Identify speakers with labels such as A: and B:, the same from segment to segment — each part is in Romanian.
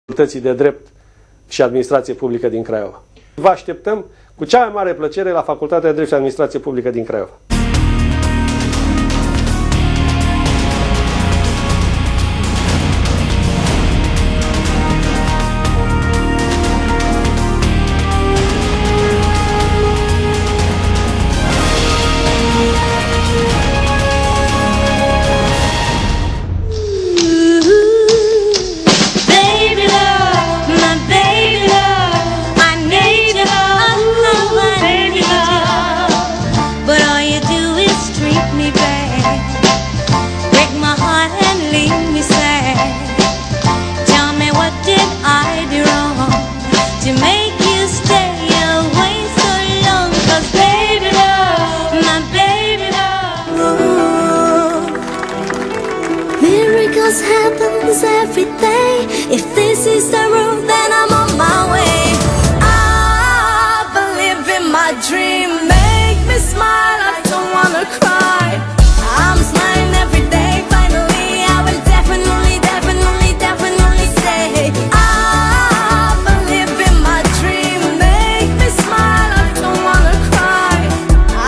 A: Facultății de Drept și Administrație Publică din Craiova. Vă așteptăm cu cea mai mare plăcere la Facultatea de Drept și Administrație Publică din Craiova.
B: Happens every day. If this is the road, then I'm on my way. I believe in my dream. Make me smile, I don't wanna cry. I'm smiling every day. Finally, I will definitely say I believe in my dream. Make me smile, I don't wanna cry.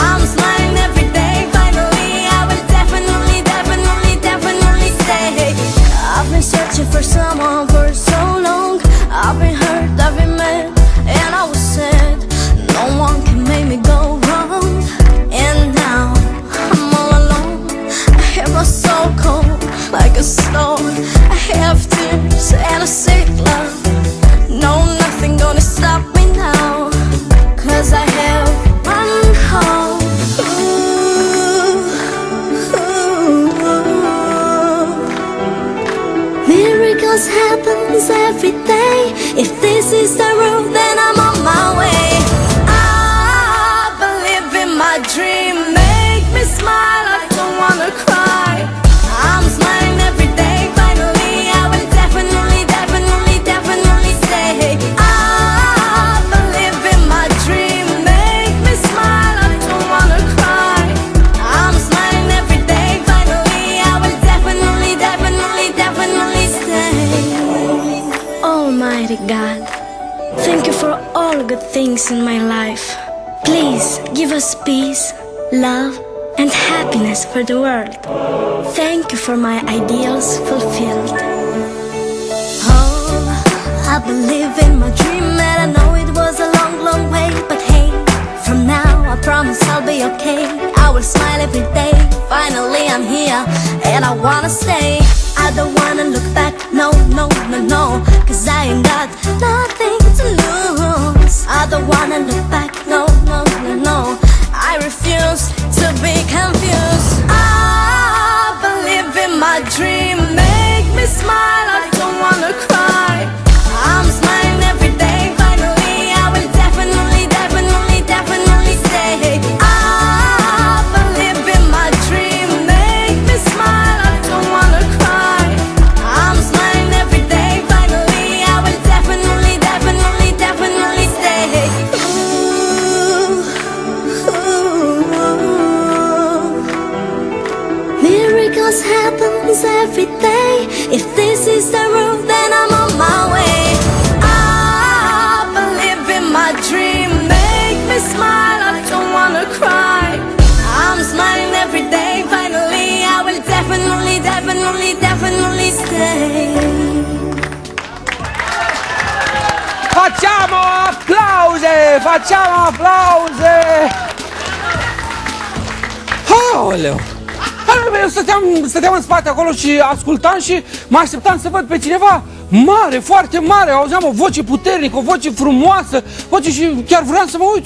B: I'm smiling every day. Finally, I will definitely say I've been searching for someone for so long. I've been hurt, I've been mad, and I was sad. No one can make me go wrong. And now I'm all alone. I have my soul cold like a stone. I have tears and a sick love. No, nothing gonna stop me now, 'cause I have one home. Miracles happens every day. If this is the road, then I'm on my way. I believe in my dream. Make me smile, I don't wanna cry. I'm smiling every day. Finally, I will definitely say I believe in my dream. Make me smile, I don't wanna cry. I'm smiling every day. Finally, I will definitely say Almighty God, thank you for all good things in my life. Please give us peace, love, and happiness for the world. Thank you for my ideals fulfilled. Oh, I believe in my dream, and I know it was a long, long way. But hey, from now I promise I'll be okay. I will smile every day. Finally I'm here, and I wanna stay. I don't wanna look back, no, 'cause I ain't got nothing to lose. I don't wanna look back, no, I refuse to be confused. I believe in my dream. Make me smile, I don't wanna cry. I'm smiling every day. Finally, I will definitely say I believe in my dream. Make me smile, I don't wanna cry. I'm smiling every day. Finally, I will definitely say Miracles happens every day. If this is the road, then I'm on my way. I believe in my dream. Make me smile, I don't wanna cry. I'm smiling every day. Finally, I will definitely stay.
C: Facciamo applausi! Facciamo applausi! Aoleu! Eu stăteam în spate acolo și ascultam și mă așteptam să văd pe cineva mare, foarte mare. Auzeam o voce puternică, o voce frumoasă, voce și chiar vreau să mă uit.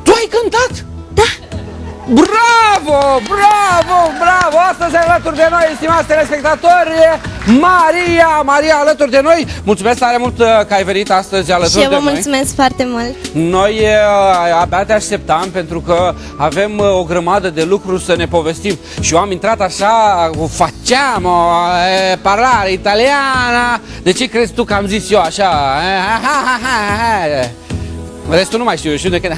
C: Tu ai cântat?
B: Da.
C: Bravo, bravo, bravo! Astăzi alături de noi, stimați telespectatori, Maria alături de noi. Mulțumesc tare mult că ai venit astăzi alături de noi.
B: Și eu vă mulțumesc foarte mult.
C: Noi abia te așteptam pentru că avem o grămadă de lucruri să ne povestim. Și eu am intrat așa, facciamo parlare italiana. De ce crezi tu că am zis eu așa? Restul nu mai știu de când.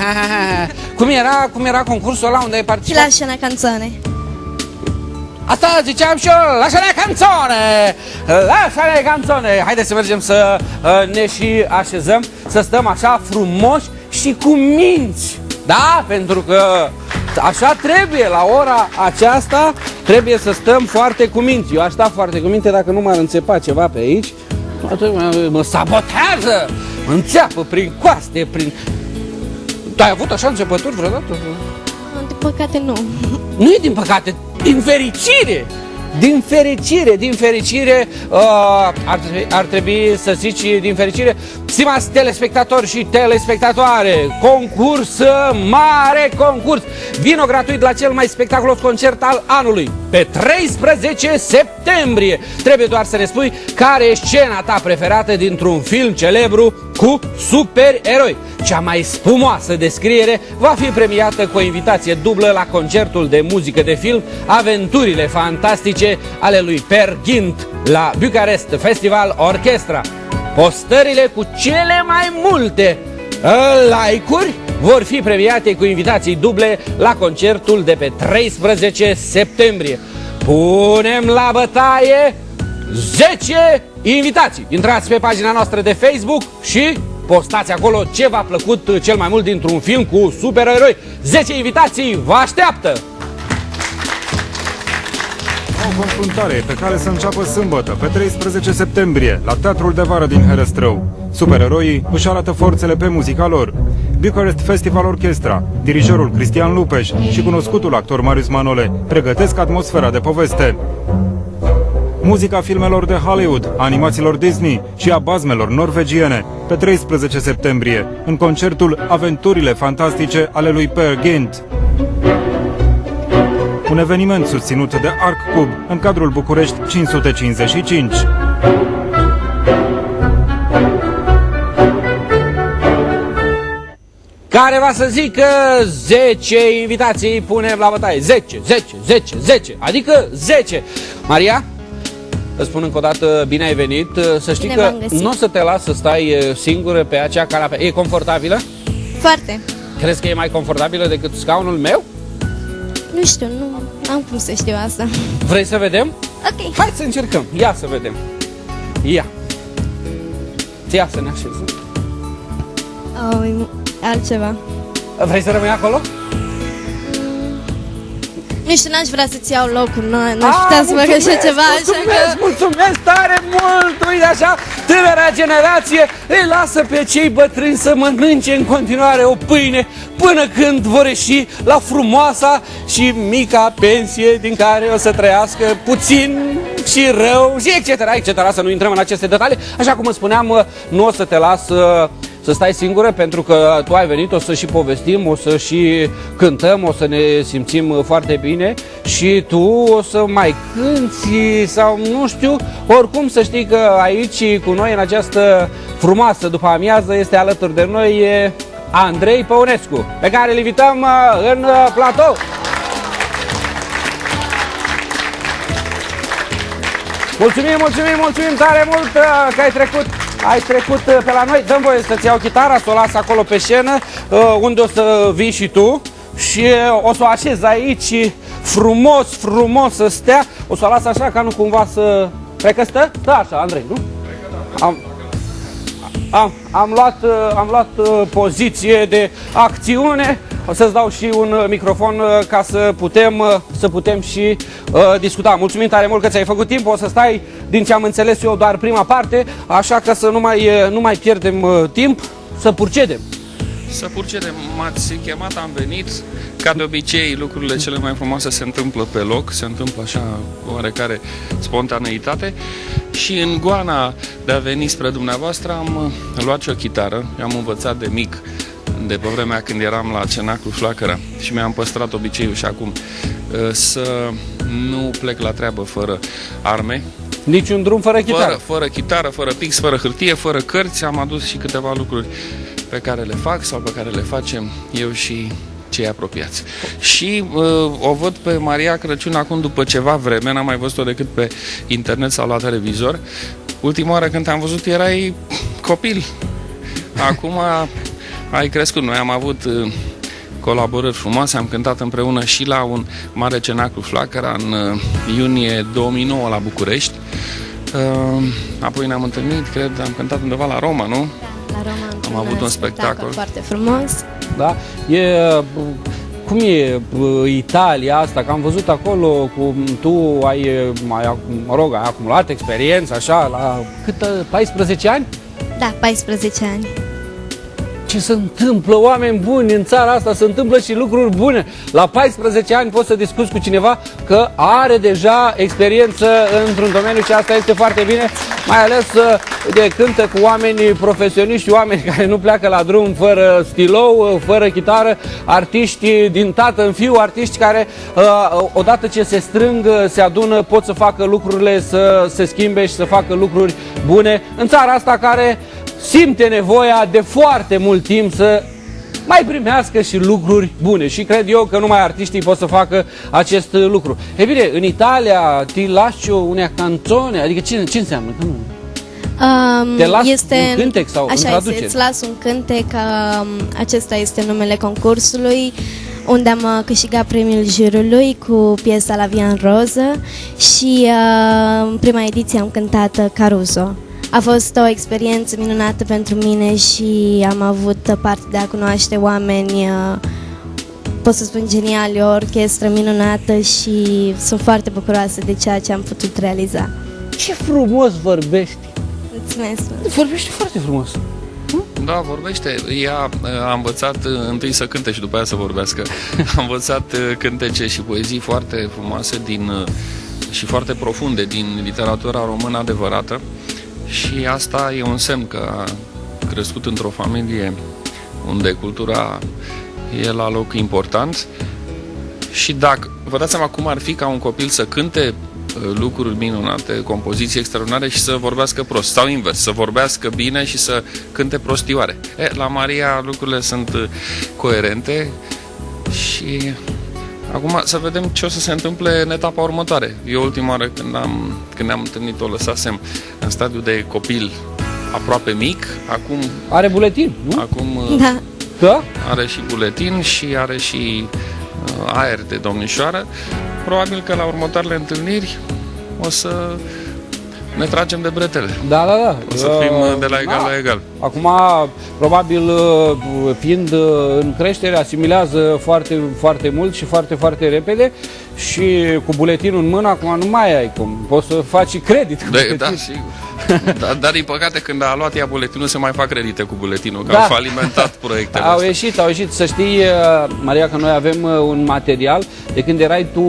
C: Cum era concursul ăla unde ai participat?
B: Ci lascia una canzone.
C: Asta ziceam și eu, lasă-ne canzone! Lasă-ne canzone! Haideți să mergem să ne și așezăm, să stăm așa frumoși și cu minți. Da? Pentru că așa trebuie, la ora aceasta trebuie să stăm foarte cu minți. Eu aș sta foarte cu minte dacă nu m-ar înțepa ceva pe aici. Mă sabotează, mă înțeapă prin coaste, prin... Tu ai avut așa începături vreodată?
D: Din păcate nu.
C: Nu e din păcate, din fericire! Din fericire, ar trebui să zici din fericire, stimați telespectatori și telespectatoare, concurs, mare concurs, vino gratuit la cel mai spectaculos concert al anului, pe 13 septembrie. Trebuie doar să ne spui care e scena ta preferată dintr-un film celebru cu supereroi. Cea mai spumoasă descriere va fi premiată cu o invitație dublă la concertul de muzică de film Aventurile fantastice ale lui Per Gynt la Bucharest Festival Orchestra. Postările cu cele mai multe like-uri vor fi premiate cu invitații duble la concertul de pe 13 septembrie. Punem la bătaie 10 invitații. Intrați pe pagina noastră de Facebook și postați acolo ce v-a plăcut cel mai mult dintr-un film cu supereroi. 10 invitații vă așteaptă!
E: O confruntare pe care să înceapă sâmbătă, pe 13 septembrie, la Teatrul de Vară din Herăstrău. Supereroii își arată forțele pe muzica lor. Bucharest Festival Orchestra, dirijorul Cristian Lupeș și cunoscutul actor Marius Manole pregătesc atmosfera de poveste. Muzica filmelor de Hollywood, a animațiilor Disney și a bazmelor norvegiene, pe 13 septembrie, în concertul Aventurile fantastice ale lui Per Gynt. Un eveniment susținut de Arc Cub în cadrul București 555.
C: Care va să zică 10 invitații punem la bătaie. 10, 10, 10, 10, adică 10. Maria, îți spun încă o dată, bine ai venit. Să știi că nu o să te las să stai singură pe acea canapea. E confortabilă?
D: Foarte.
C: Crezi că e mai confortabilă decât scaunul meu?
D: Nu știu, nu am cum să știu asta.
C: Vrei să vedem?
D: Ok.
C: Hai să încercăm. Ia să vedem. Ia. Ia să ne așezăm.
D: Altceva.
C: Vrei să rămâi acolo?
D: Nu știu, n-aș vrea să-ți iau locul, n-aș putea să fac așa ceva, așa că...
C: Mulțumesc tare mult! Uite așa, tânăra generație îi lasă pe cei bătrâni să mănânce în continuare o pâine până când vor ieși la frumoasa și mica pensie din care o să trăiască puțin și rău și etc. Să nu intrăm în aceste detalii. Așa cum îți spuneam, nu o să te las să stai singură, pentru că tu ai venit, o să și povestim, o să și cântăm, o să ne simțim foarte bine și tu o să mai cânti sau nu știu, oricum să știi că aici cu noi în această frumoasă după amiază este alături de noi Andrei Păunescu, pe care îl invităm în platou. Mulțumim tare mult că ai trecut pe la noi. Dă-mi voie să-ți iau chitara, să o las acolo pe scenă, unde o să vii și tu și o să o așez aici frumos să stea. O să o las așa ca nu cumva să... Cred că stă? Stă așa, Andrei, nu? Am luat poziție de acțiune. O să-ți dau și un microfon ca să putem și discuta. Mulțumim tare mult că ți-ai făcut timp. O să stai, din ce am înțeles eu, doar prima parte, așa că să nu mai pierdem timp, să procedem.
F: Să procedem. M-ați chemat, am venit. Ca de obicei, lucrurile cele mai frumoase se întâmplă pe loc, se întâmplă așa oarecare spontaneitate. Și în goana de a veni spre dumneavoastră am luat și o chitară. Am învățat de mic, de pe vremea când eram la Cenaclu Flacăra, și mi-am păstrat obiceiul și acum să nu plec la treabă fără arme.
C: Niciun drum fără chitară.
F: Fără chitară, fără pix, fără hârtie, fără cărți. Am adus și câteva lucruri pe care le fac sau pe care le facem eu și cei apropiați. Și o văd pe Maria Crăciun acum după ceva vreme, n-am mai văzut-o decât pe internet sau la televizor. Ultima oară când te-am văzut erai copil. Acum ai crescut. Noi am avut colaborări frumoase. Am cântat împreună și la un mare cenaclu Flacăra în iunie 2009 la București. Apoi ne-am întâlnit, cred, am cântat undeva la Roma, nu?
D: La Roma
F: Am avut un spectacol
D: foarte frumos.
C: Da? Cum e Italia asta? Că am văzut acolo cum tu ai acumulat experiență așa la cât, 14 ani?
D: Da, 14 ani.
C: Ce se întâmplă, oameni buni, în țara asta se întâmplă și lucruri bune. La 14 ani poți să discuți cu cineva că are deja experiență într-un domeniu și asta este foarte bine, mai ales de cântă cu oameni profesioniști, oameni care nu pleacă la drum fără stilou, fără chitară, artiști din tată în fiu, artiști care odată ce se strâng, se adună, pot să facă lucrurile să se schimbe și să facă lucruri bune în țara asta care simte nevoia de foarte mult timp să mai primească și lucruri bune. Și cred eu că numai artiștii pot să facă acest lucru. E bine, în Italia ti lascio una canzone, adică ce înseamnă? Te las un cântec sau în traducere?
D: Așa, îți las un cântec, acesta este numele concursului, unde am câștigat premiul jurului cu piesa La Via în Roză și în prima ediție am cântat Caruso. A fost o experiență minunată pentru mine și am avut parte de a cunoaște oameni, pot să spun geniali, o orchestră minunată și sunt foarte bucuroasă de ceea ce am putut realiza.
C: Ce frumos vorbești!
D: Mulțumesc!
C: Vorbești foarte frumos!
F: Da, vorbește. Ea a învățat întâi să cânte și după aia să vorbească. A învățat cântece și poezii foarte frumoase și foarte profunde din literatura română adevărată. Și asta e un semn că a crescut într-o familie unde cultura e la loc important. Și dacă vă dați seama cum ar fi ca un copil să cânte lucruri minunate, compoziții extraordinare și să vorbească prost, sau invers, să vorbească bine și să cânte prostioare. La Maria lucrurile sunt coerente și acum să vedem ce o să se întâmple în etapa următoare. Eu ultima oară când ne-am întâlnit o lăsasem în stadiu de copil aproape mic, acum...
C: Are buletin, nu?
F: Acum
C: da?
F: Are și buletin și are și aer de domnișoară. Probabil că la următoarele întâlniri o să ne tragem de bretele.
C: Da.
F: O să fim de la egal la egal.
C: Acum, probabil, fiind în creștere, asimilează foarte, foarte mult și foarte, foarte repede și cu buletinul în mână, acum nu mai ai cum. Poți să faci și credit cu buletin.
F: Da, sigur. Dar din păcate, când a luat ea buletinul, se mai fac credite cu buletinul, că au falimentat proiectele astea.
C: Au ieșit. Să știi, Maria, că noi avem un material de când erai tu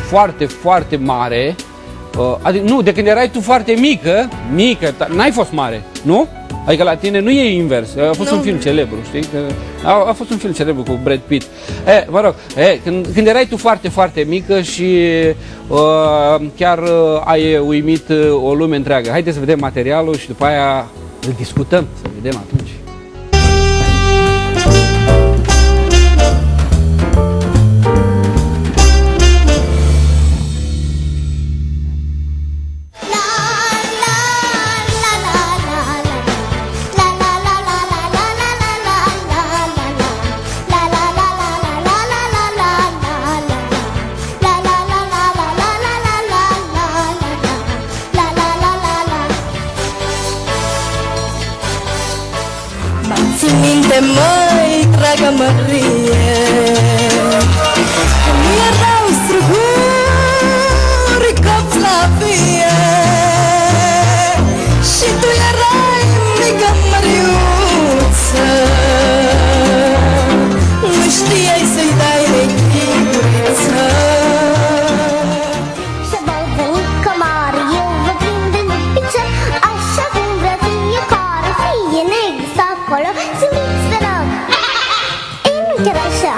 C: foarte, foarte mare. Nu, de când erai tu foarte mică, n-ai fost mare, nu? Adică la tine nu e invers, a fost un film celebru, știi? A fost un film celebru cu Brad Pitt. Mă rog, când erai tu foarte, foarte mică și chiar ai uimit o lume întreagă. Haideți să vedem materialul și după aia îl discutăm, să vedem atunci.
B: Țin minte, măi, dragă Mărie, când erau struguri copți la vie și tu erai mică Măriuță, nu știai să-i dai lechiduriță.
G: Și dai venică mare, eu vă prind în pice, așa cum vrea fiecare, fie negru sau acolo, zâmbiți, vă rog. Ei, nu chiar așa.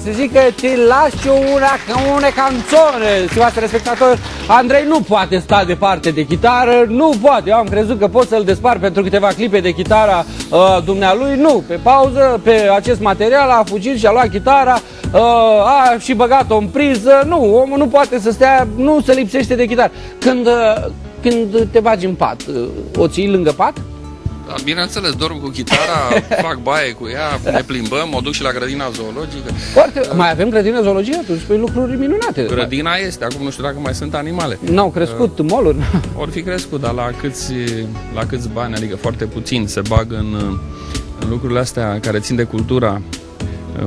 C: să zic că ti lascio una canzone. Stimați respectatori, Andrei nu poate sta departe de chitară, nu poate. Eu am crezut că pot să-l despart pentru câteva clipe de chitara dumnealui. Nu, pe pauză, pe acest material a fugit și a luat chitara, a și băgat-o în priză. Nu, omul nu poate să stea, nu se lipsește de chitară. Când te bagi în pat, o ții lângă pat?
F: Da, bineînțeles, dorm cu chitara, fac baie cu ea, ne plimbăm, mă duc și la grădina zoologică.
C: Mai avem grădina zoologică? Atunci spui lucruri minunate.
F: Grădina este, acum nu știu dacă mai sunt animale.
C: N-au crescut moluri?
F: Or fi crescut, dar la câți bani, adică foarte puțin, se bag în lucrurile astea care țin de cultura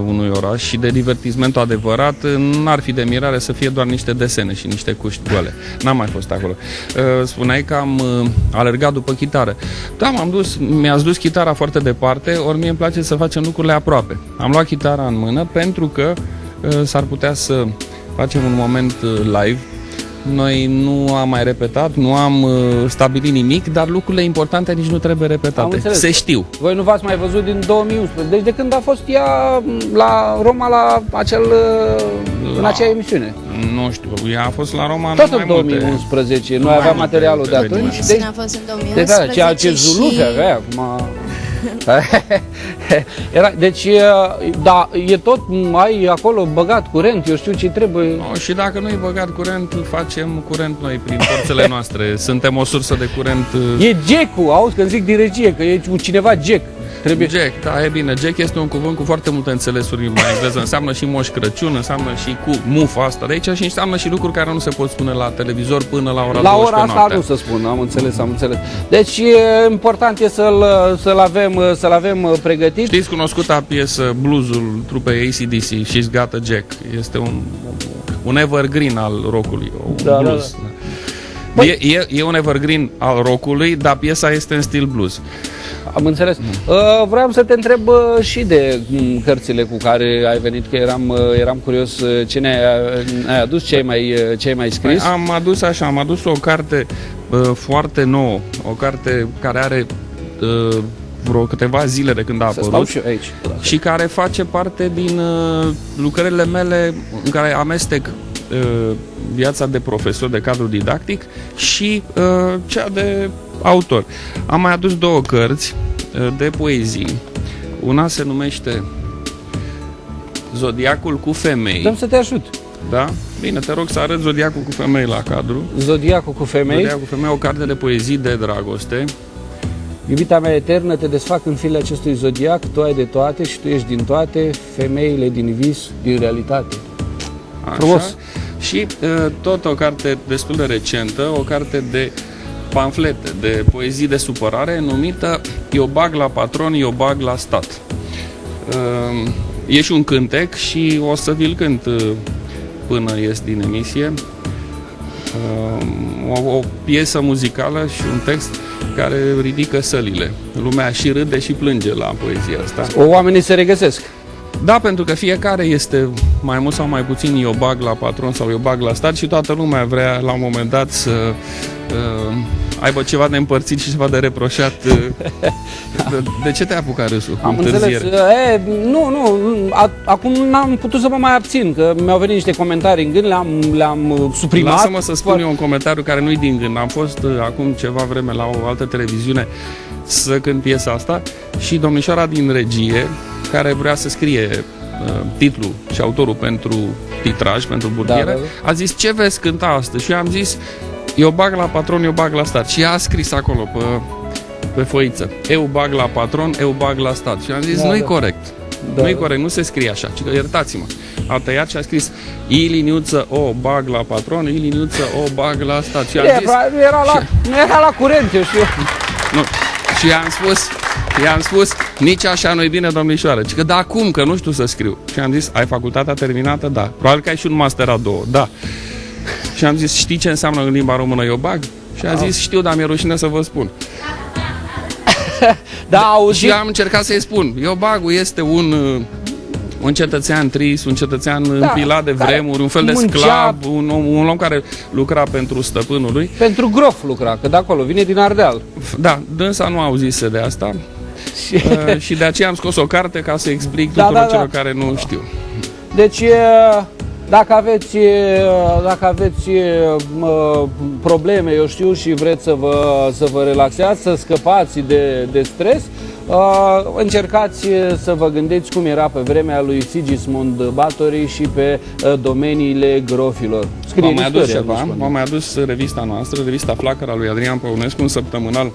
F: unui oraș și de divertismentul adevărat. N-ar fi de mirare să fie doar niște desene și niște cuști goale. N-am mai fost acolo. Spuneai că am alergat după chitară. Da, mi-ați dus chitara foarte departe, ori mie îmi place să facem lucrurile aproape. Am luat chitara în mână pentru că s-ar putea să facem un moment live. Noi nu am mai repetat, nu am stabilit nimic, dar lucrurile importante nici nu trebuie repetate. Se știu.
C: Voi nu v-ați mai văzut din 2011. Deci de când a fost ea la Roma în acea emisiune?
F: Nu știu, ea a fost la Roma
C: tot în 2011. Noi aveam materialul de atunci.
D: Deci a fost în 2011.
C: Ceea ce Zulufe avea acum. Deci, da, e tot mai acolo băgat curent, eu știu ce trebuie.
F: No, și dacă nu e băgat curent, facem curent noi prin forțele noastre. Suntem o sursă de curent.
C: E Jack-ul, auzi când zic din regie, că e cineva Jack. Trebuie...
F: Jack, da, e bine. Jack este un cuvânt cu foarte multe înțelesuri în engleză. Înseamnă și Moș Crăciun, înseamnă și cu mufa asta de aici și înseamnă și lucruri care nu se pot spune la televizor până la ora 12
C: La ora asta
F: noaptea.
C: nu se spun, am înțeles. Deci important e să-l avem pregătit.
F: Știți cunoscuta piesă, bluesul trupei AC/DC, She's Got a Jack. Este un evergreen al rockului, un blues. Da. E un evergreen al rockului, dar piesa este în stil blues.
C: Am înțeles. Vreau să te întreb și de cărțile cu care ai venit, că eram curios ce ne-ai adus, ce ai mai scris.
F: Am adus o carte foarte nouă, o carte care are vreo câteva zile de când a apărut
C: și aici,
F: și care face parte din lucrările mele în care amestec viața de profesor, de cadru didactic și cea de autor. Am mai adus două cărți de poezii. Una se numește Zodiacul cu femei.
C: Dăm să te ajut.
F: Da? Bine, te rog să arăt Zodiacul cu femei la cadru.
C: Zodiacul cu femei.
F: Zodiacul cu femei, o carte de poezii de dragoste.
C: Iubita mea eternă, te desfac în firele acestui zodiac, tu ai de toate și tu ești din toate, femeile din vis, din realitate.
F: Așa.
C: Frumos.
F: Și tot o carte destul de recentă, o carte de pamflete, de poezii de supărare, numită Eu bag la patron, eu bag la stat. E și un cântec și o să vi-l cânt până ies din emisie. O piesă muzicală și un text care ridică sălile. Lumea și râde și plânge la poezia asta.
C: Oamenii se regăsesc.
F: Da, pentru că fiecare este mai mult sau mai puțin eu bag la patron sau eu bag la stat și toată lumea vrea la un moment dat să aibă ceva de împărțit și ceva de reproșat. De ce te-ai apucat râsul?
C: Am înțeles. Acum n-am putut să mă mai abțin, că mi-au venit niște comentarii în gând, le-am suprimat.
F: Lasă-mă să spun eu un comentariu care nu-i din gând. Am fost acum ceva vreme la o altă televiziune să cânt piesa asta și domnișoara din regie, care vrea să scrie titlul și autorul pentru titraj, pentru burgheră, a zis ce vezi cânta astăzi? Și eu am zis eu bag la patron, eu bag la stat. Și ea a scris acolo pe foiță eu bag la patron, eu bag la stat. Și am zis nu-i corect. Nu-i corect, nu se scrie așa. Ci că iertați-mă. A tăiat și a scris I-liniuță o bag la patron, I-liniuță o bag la stat. Și am zis,
C: nu era la curent, eu știu.
F: Nu. Și i-am spus, nici așa nu-i bine, domnișoară. Ci că da, cum? Că nu știu să scriu. Și am zis, ai facultatea terminată? Da. Probabil că ai și un master a doua. Da. Și am zis, știi ce înseamnă în limba română eu bag? Și a zis, știu, dar mi-e rușine să vă spun. Și am încercat să-i spun. Iobagul este un cetățean trist, un cetățean împilat de vremuri, un fel de sclav, un om care lucra pentru stăpânul lui.
C: Pentru grof lucra, că de acolo vine din Ardeal.
F: Da, dânsa nu auzise de asta și de aceea am scos o carte ca să explic tuturor celor care nu știu.
C: Deci, dacă aveți probleme, eu știu, și vreți să vă relaxați, să scăpați de stres, încercați să vă gândiți cum era pe vremea lui Sigismund Bathory și pe domeniile grofilor.
F: V-am mai adus revista noastră, revista Flacăra lui Adrian Păunescu, un săptămânal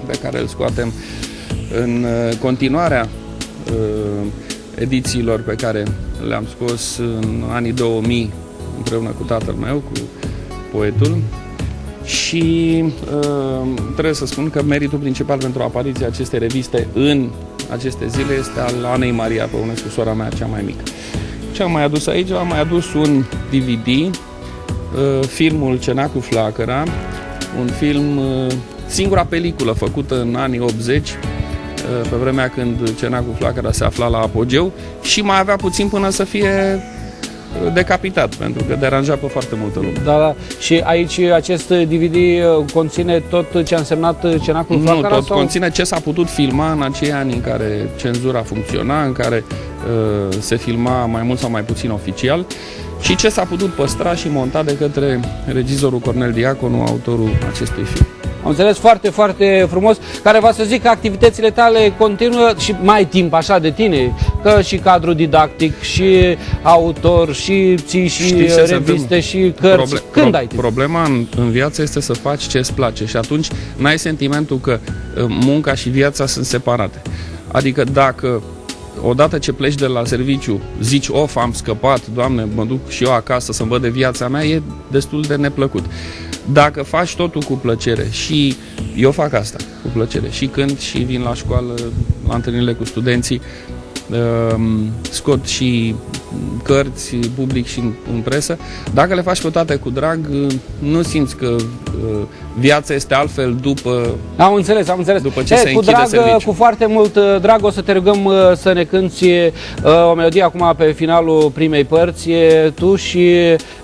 F: pe care îl scoatem în continuarea edițiilor pe care le-am scos în anii 2000 împreună cu tatăl meu, cu poetul. Și trebuie să spun că meritul principal pentru apariția acestei reviste în aceste zile este al Anei Maria Păunescu, sora mea cea mai mică. Ce am mai adus aici? Am mai adus un DVD, filmul Cenacul Flacăra, un film, singura peliculă făcută în anii 80, pe vremea când Cenacul Flacăra se afla la apogeu și mai avea puțin până să fie decapitat, pentru că deranja pe foarte multă lume.
C: Da. Și aici acest DVD conține tot ce a însemnat Cenacul Flacăra?
F: Nu, tot conține ce s-a putut filma în acei ani în care cenzura funcționa, în care se filma mai mult sau mai puțin oficial și ce s-a putut păstra și monta de către regizorul Cornel Diaconu, autorul acestui film.
C: Am înțeles, foarte, foarte frumos, care va să zic că activitățile tale continuă și mai timp așa de tine, că și cadru didactic, și autor, și ții și reviste, și cărți. Când ai timp?
F: Problema în viață este să faci ce îți place și atunci n-ai sentimentul că munca și viața sunt separate. Adică dacă odată ce pleci de la serviciu zici, of, am scăpat, Doamne, mă duc și eu acasă să-mi văd de viața mea, e destul de neplăcut. Dacă faci totul cu plăcere, și eu fac asta cu plăcere, și cânt, și vin la școală, la întâlnirile cu studenții, scot și cărți, public și în presă, dacă le faci pe toate cu drag, nu simți că viața este altfel după,
C: am înțeles.
F: După ce se închide serviciul.
C: Cu foarte mult drag o să te rugăm să ne cânti o melodie acum pe finalul primei părți, tu și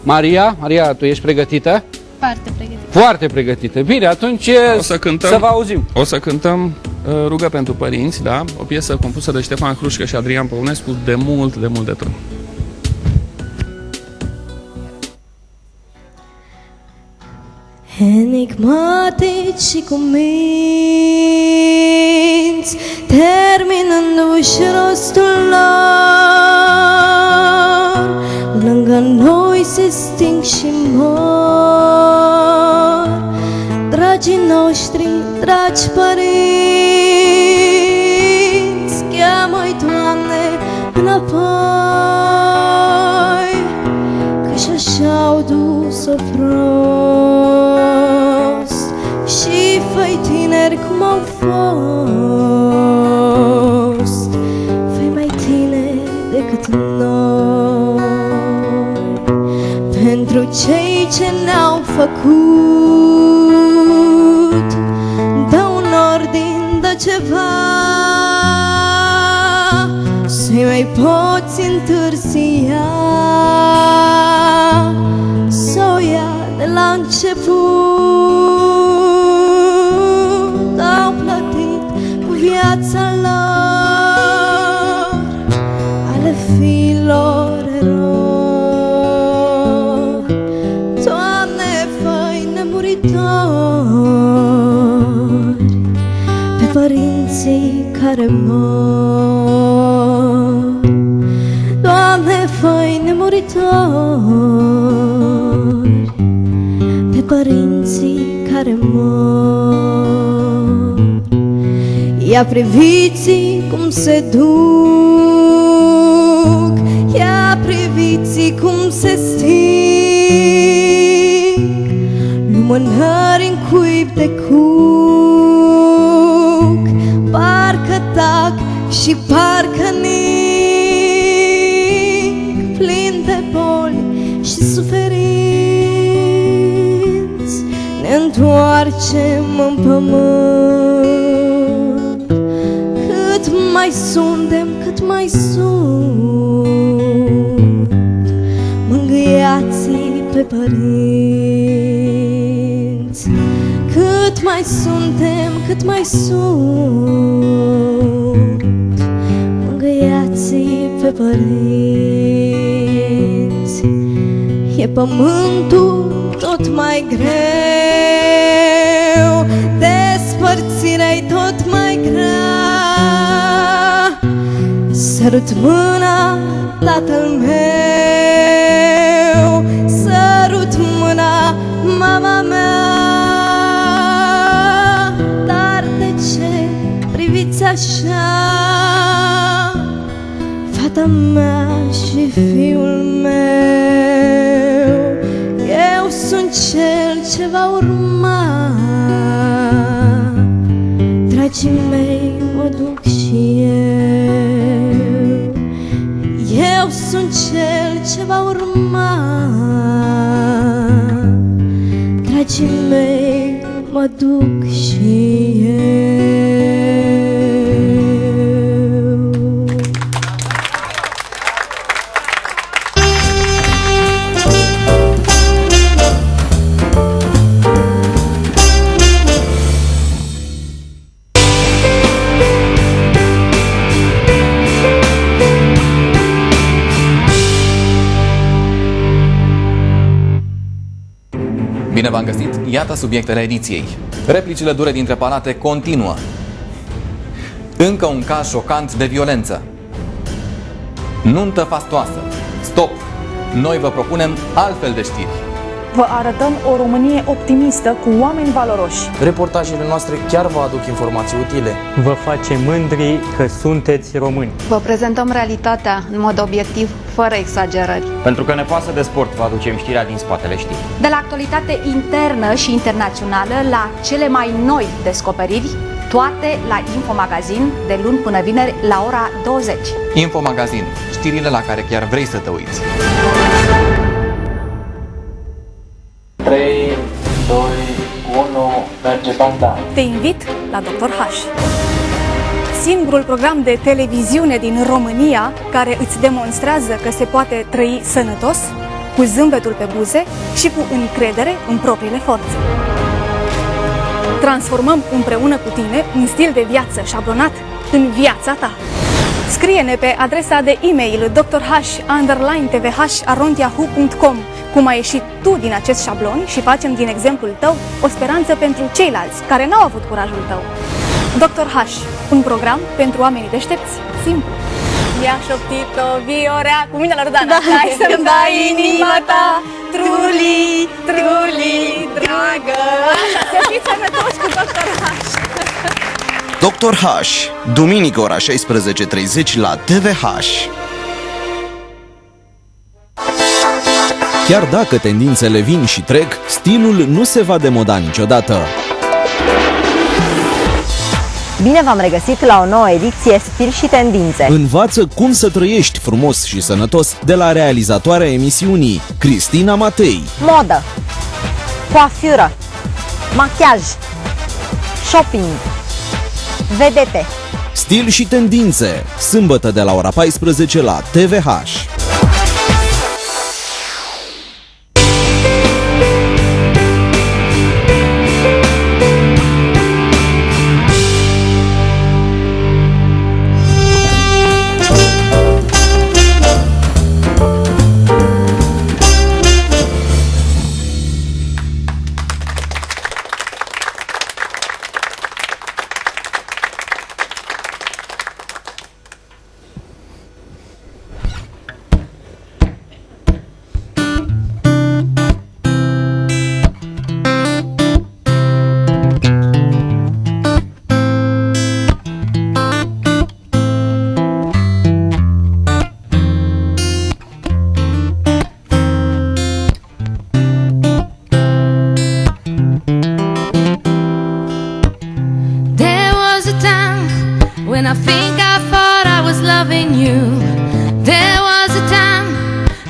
C: Maria. Maria, tu ești pregătită?
D: Foarte pregătită.
C: Foarte pregătită. Bine, atunci să vă auzim.
F: O să cântăm Rugă pentru părinți, da? O piesă compusă de Ștefan Hrușcă și Adrian Păunescu de mult de tot.
D: Enigmatic și cuminți, terminându-și rostul lor, lângă noi se sting și mor. Dragii noștri, dragi părinți, cheamă-i, Doamne, înapoi, că-și așa-au dus-o prost și făi tineri cum au fost, făi mai tineri decât noi, pentru cei ce ne-au făcut, dă un ordin, dă ceva, să-i mai poți întârzia, să o ia de la început. Au plătit cu viața lor, ale fiilor eroi. Doamne, fă-i nemuritori pe părinții care mor. Doamne, fă-i nemuritori pe părinții care mor. Ia priviți cum se duc, ia priviți cum se sting, lumânări în cuib de cuc, parcă tac și parcă ning, plin de boli și suferinți, ne întoarcem în pământ. Cât mai suntem, cât mai sunt, mângâiați-i pe părinți. Cât mai suntem, cât mai sunt, mângâiați-i pe părinți. e pământul tot mai greu, despărțirea-i tot mai grea. Sărut mâna, tatăl meu, sărut mâna, mama mea. Dar de ce priviți așa, fata mea și fiul meu? Eu sunt cel ce va urma, dragii mei, mă duc și eu. Eu sunt cel ce va urma, dragii mei, mă duc și eu.
H: Bine v-am găsit, iată subiectele ediției. Replicile dure dintre palate continuă. Încă un caz șocant de violență. Nuntă fastoasă. Stop! Noi vă propunem altfel de știri.
I: Vă arătăm o Românie optimistă cu oameni valoroși.
J: Reportajele noastre chiar vă aduc informații utile.
K: Vă face mândri că sunteți români.
L: Vă prezentăm realitatea în mod obiectiv, fără exagerări.
M: Pentru că ne pasă de sport, vă aducem știrea din spatele știrii.
N: De la actualitate internă și internațională la cele mai noi descoperiri, toate la Infomagazin, de luni până vineri la ora 20.
H: Infomagazin, știrile la care chiar vrei să te uiți.
O: 3, 2, 1, merge banda.
I: Te invit la Dr. H, singurul program de televiziune din România care îți demonstrează că se poate trăi sănătos, cu zâmbetul pe buze și cu încredere în propriile forțe. Transformăm împreună cu tine un stil de viață șablonat în viața ta. Scrie-ne pe adresa de e-mail drh_tvh@yahoo.com cum ai ieșit tu din acest șablon și facem din exemplul tău o speranță pentru ceilalți care n-au avut curajul tău. Dr. H, un program pentru oamenii deștepți, simplu. Mi-a șoptit-o Viorea cu mine la Rudana. Hai să-mi dai inima ta, truli, truli, dragă. Așa, să fiți sănătoși cu Dr. H.
P: Dr. H, duminică ora 16:30 la TVH.
Q: Chiar dacă tendințele vin și trec, stilul nu se va demoda niciodată.
R: Bine v-am regăsit la o nouă ediție Stil și Tendințe.
Q: Învață cum să trăiești frumos și sănătos de la realizatoarea emisiunii, Cristina Matei.
R: Modă, coafură, machiaj, shopping, vedete.
Q: Stil și Tendințe, sâmbătă de la ora 14 la TVH.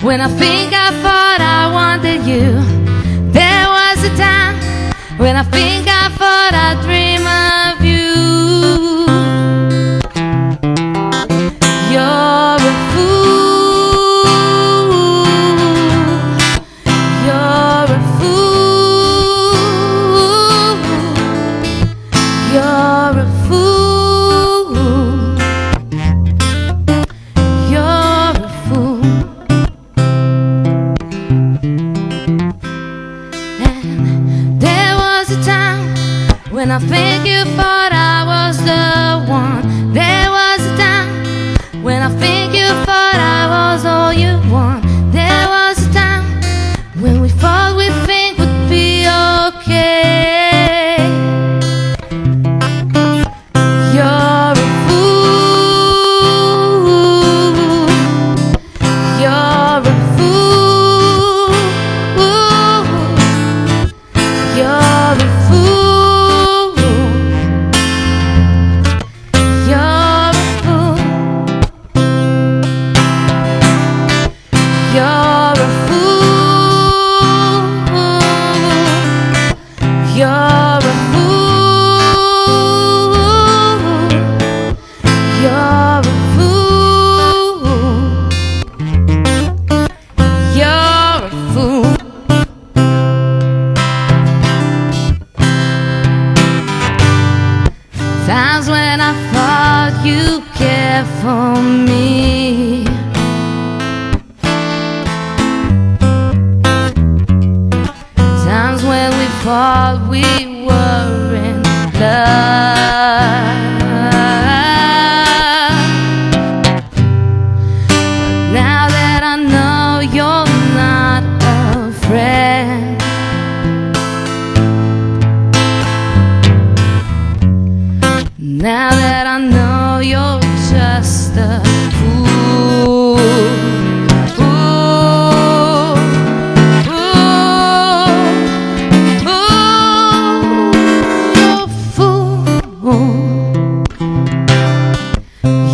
S: When I think I thought I wanted you, there was a time when I think I thought I'd dream of you. You're a fool, you're a fool, you're a fool, you're a fool. Times when I thought you cared for me. Times when we thought we were in love. But now that I know you're not a friend, now that I know you're just a fool.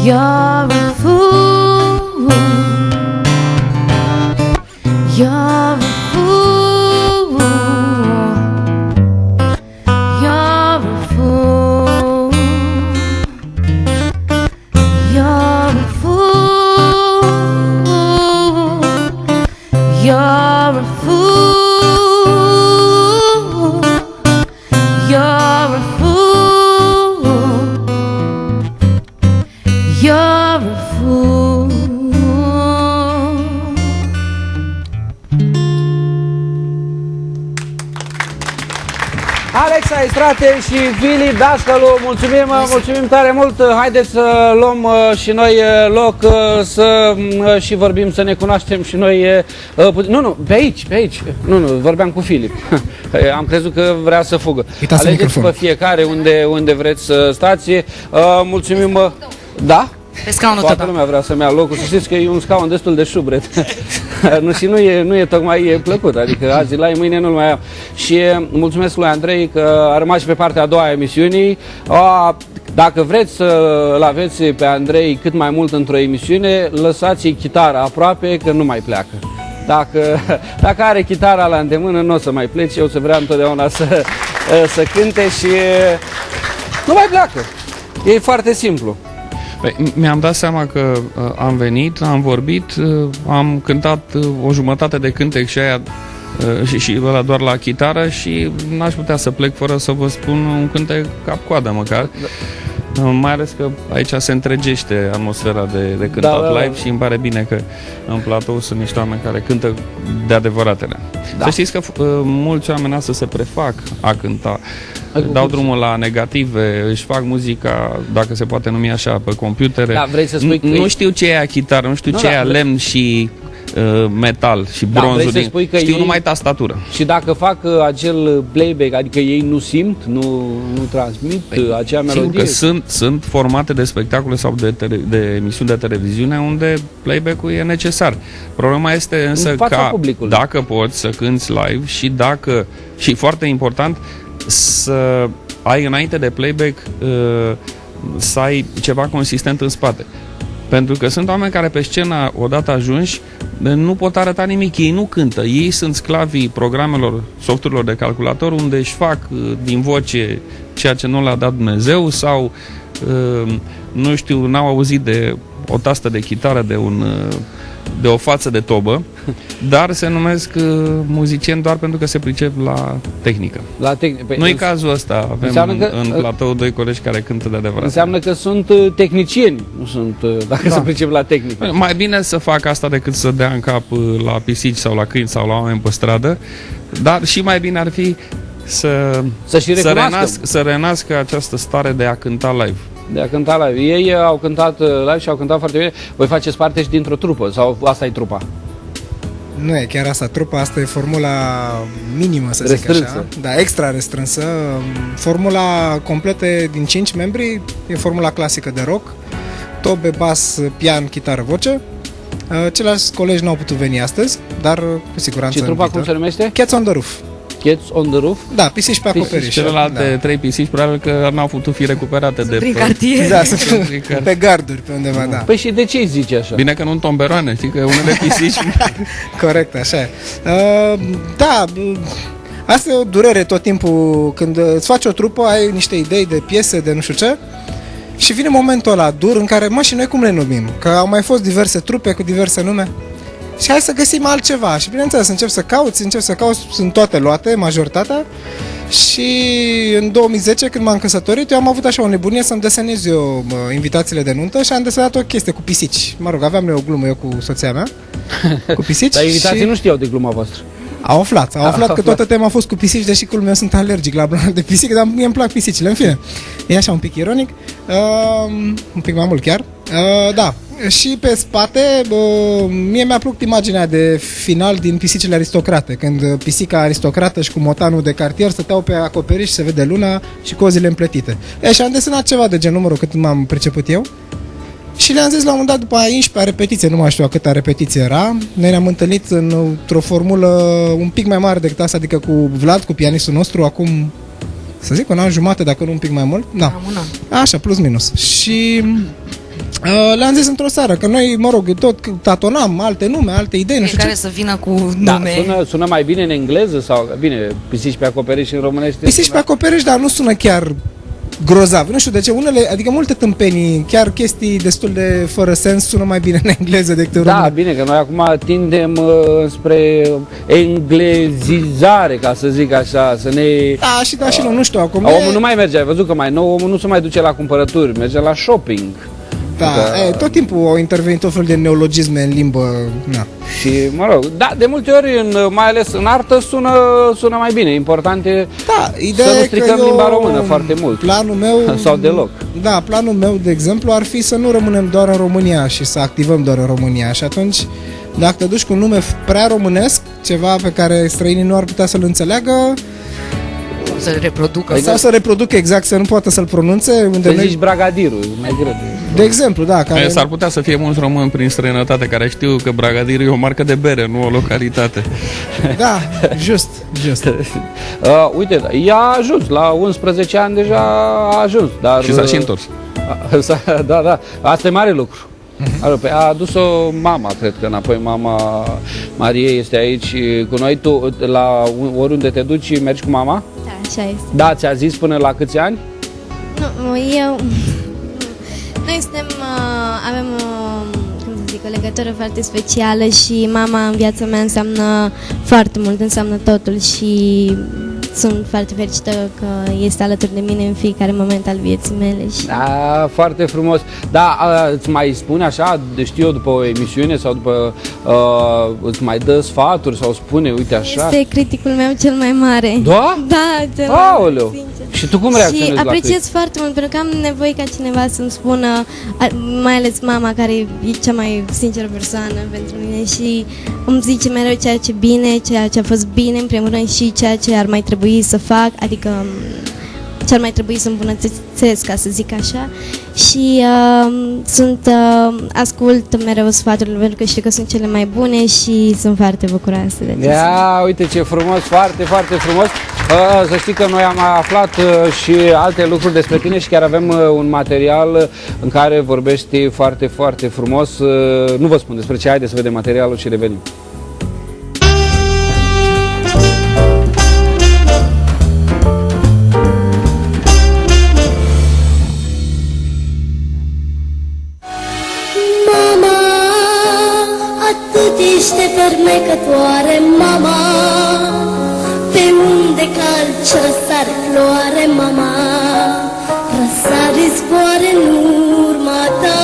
S: You're a fool. You're a fool. You're a fool. You're a fool. You're a fool. You're a fool. You're a fool.
C: Alexa Istrate și Filip Dascălu, mulțumim tare mult. Haideți să luăm și noi loc, să și vorbim, să ne cunoaștem și noi. Nu, pe aici. Nu, vorbeam cu Filip. Am crezut că vrea să fugă. Alegeți pe fiecare unde vreți să stați. Mulțumim. Da?
T: Pe scaunul
C: toată lumea vrea să-mi ia locul. Să știți că e un scaun destul de șubret. nu e tocmai plăcut. Adică azi la mâine nu-l mai am. Și mulțumesc lui Andrei că a rămas și pe partea a doua a emisiunii. Dacă vreți să-l aveți pe Andrei cât mai mult într-o emisiune, lăsați-i chitara aproape, că nu mai pleacă. Dacă are chitara la îndemână, nu o să mai plece. Eu să vreau întotdeauna să cânte și nu mai pleacă. E foarte simplu.
F: Mi-am dat seama că am venit, am vorbit, am cântat o jumătate de cântec și aia și ăla doar la chitară și n-aș putea să plec fără să vă spun un cântec cap-coadă măcar. Mai ales că aici se întregește atmosfera de cântat live și îmi pare bine că în platou sunt niște oameni care cântă de adevăratele. Să știți că mulți oameni astăzi se prefac a cânta, dau drumul la negative, își fac muzica, dacă se poate numi așa, pe computere.
C: Vrei să spui că
F: nu știu ce e chitară, nu știu ce e lemn și metal și bronzul, știu numai tastatură. Și
C: dacă fac acel playback, adică ei nu simt, nu transmit acea melodie?
F: Sunt formate de spectacole sau de emisiuni de televiziune unde playback-ul e necesar. Problema este însă dacă poți să cânti live și foarte important să ai înainte de playback să ai ceva consistent în spate. Pentru că sunt oameni care pe scenă, odată ajunși, nu pot arăta nimic, ei nu cântă, ei sunt sclavii programelor, softurilor de calculator, unde își fac din voce ceea ce nu le-a dat Dumnezeu sau, nu știu, n-au auzit de o tastă de chitară, de o față de tobă, dar se numesc muzicieni doar pentru că se pricep la tehnică. Nu-i cazul ăsta, avem în platou doi colegi care cântă de adevărat.
C: Înseamnă că sunt tehnicieni, nu sunt, dacă se pricep la tehnică.
F: Mai bine să fac asta decât să dea în cap la pisici sau la câini sau la oameni pe stradă, dar și mai bine ar fi să renască această stare de a cânta live.
C: De a cânta live. Ei au cântat live și au cântat foarte bine. Voi faceți parte și dintr-o trupă sau asta e trupa?
U: Nu e chiar asta trupa, asta e formula minimă, să zic așa. Da, extra restrânsă. Formula completă din 5 membri, e formula clasică de rock. Tobe, bas, pian, chitară, voce. Ceilalți colegi nu au putut veni astăzi, dar cu siguranță.
C: Și trupa cum se numește?
U: Cats on the Roof.
C: Cats on the Roof?
U: Da, pisici pe acoperiș.
F: Celelalte 3 pisici probabil că n-au putut fi recuperate
T: prin cartier.
U: Da, pe garduri, pe undeva, da.
C: Păi și de ce îi zice așa?
F: Bine că nu în tomberoane, știi că unele pisici...
U: Corect, așa e. Da, asta e o durere tot timpul. Când îți faci o trupă, ai niște idei de piese, de nu știu ce, și vine momentul ăla dur în care, și noi cum le numim? Că au mai fost diverse trupe cu diverse nume. Și hai să găsim altceva. Și bineînțeles, încep să cauți, sunt toate luate, majoritatea. Și în 2010, când m-am căsătorit, eu am avut așa o nebunie să-mi desenez eu invitațiile de nuntă și am desenat o chestie cu pisici. Mă rog, aveam eu o glumă eu cu soția mea, cu pisici.
C: Dar invitații
U: și...
C: nu știau de gluma voastră.
U: Au aflat că toată tema a fost cu pisici, deși culmea meu sunt alergic la blană de pisici, dar mie îmi plac pisicile, în fine. E așa un pic ironic, un pic mai mult chiar. Da, și pe spate, mie mi-a plăcut imaginea de final din Pisicile aristocrate, când pisica aristocrată și cu motanul de cartier stăteau pe acoperiș și se vede luna și cozile împletite. Și am desenat ceva de genul, cât m-am priceput eu. Și le-am zis la un moment dat, după aia 11 repetiție, nu mai știu câta repetiție era, noi ne-am întâlnit într-o formulă un pic mai mare decât asta, adică cu Vlad, cu pianistul nostru, acum, să zic, un an jumate, dacă nu un pic mai mult. Da. Așa, plus minus. Și le-am zis într-o seară, că noi, mă rog, tot tatonam alte nume, alte idei, nu știu
T: care
U: ce.
T: să vină cu nume.
C: Da, sună mai bine în engleză sau, bine, pisici pe acoperiș în românește?
U: Pisici pe acoperiș, dar nu sună chiar grozav. Nu știu de ce, unele, adică multe tâmpenii, chiar chestii destul de fără sens, sună mai bine în engleză decât în română.
C: Da, bine, că noi acum tindem spre englezizare, ca să zic așa, să ne...
U: Da, și da, și nu știu, acum...
C: Omul nu mai merge, ai văzut că mai nou, omul nu se mai duce la cumpărături, merge la shopping.
U: Da, tot timpul au intervenit tot fel de neologisme în limbă. Na.
C: Și, mă rog, da, de multe ori, mai ales în artă, sună mai bine. Important e să nu stricăm limba română foarte mult.
U: Planul meu...
C: sau deloc.
U: Da, planul meu, de exemplu, ar fi să nu rămânem doar în România și să activăm doar în România. Și atunci, dacă te duci cu un nume prea românesc, ceva pe care străinii nu ar putea să-l înțeleagă,
T: să reproducă.
U: Sau să reproducă exact, să nu poată să-l pronunțe.
C: Să zici Bragadirul, mai greu.
U: De exemplu, da.
F: Care... S-ar putea să fie mulți români prin străinătate care știu că Bragadirul e o marcă de bere, nu o localitate.
U: Da, just.
C: Uite, ea a ajuns, la 11 ani deja a ajuns. Dar,
F: și s-a și întors.
C: Da, asta e mare lucru. A adus-o mama, cred că înapoi, mama Mariei este aici cu noi. Tu, la oriunde te duci, mergi cu mama?
D: Da, așa este.
C: Da, ți-a zis până la câți ani?
D: Nu, noi suntem, avem, cum să zic, o legătură foarte specială și mama în viața mea înseamnă foarte mult, înseamnă totul și sunt foarte fericită că este alături de mine în fiecare moment al vieții mele. Și...
C: Da, foarte frumos. Da, îți mai spune așa, știu eu, după o emisiune sau după, îți mai dă sfaturi sau spune, uite așa?
D: Este criticul meu cel mai mare.
C: Da?
D: Da, cel
C: Aoleu.
D: mai sincer.
C: Și tu cum reacționezi la
D: apreciez
C: critic?
D: foarte mult, pentru că am nevoie ca cineva să-mi spună, mai ales mama, care e cea mai sinceră persoană pentru mine și îmi zice mereu ceea ce bine, ceea ce a fost bine, în primul rând, și ceea ce ar mai trebui să fac, adică ce ar mai trebui să îmbunătățesc, ca să zic așa. Și ascult mereu sfaturile, pentru că știu că sunt cele mai bune și sunt foarte bucuroasă de acest.
C: Ia, uite ce frumos, foarte, foarte frumos. Să știi că noi am aflat și alte lucruri despre tine și chiar avem un material în care vorbești foarte, foarte frumos. Nu vă spun despre ce, haideți să vedem materialul și revenim.
B: Ești fermecătoare, mama, pe unde calci răsare floare, mama, răsare zboare în urma ta.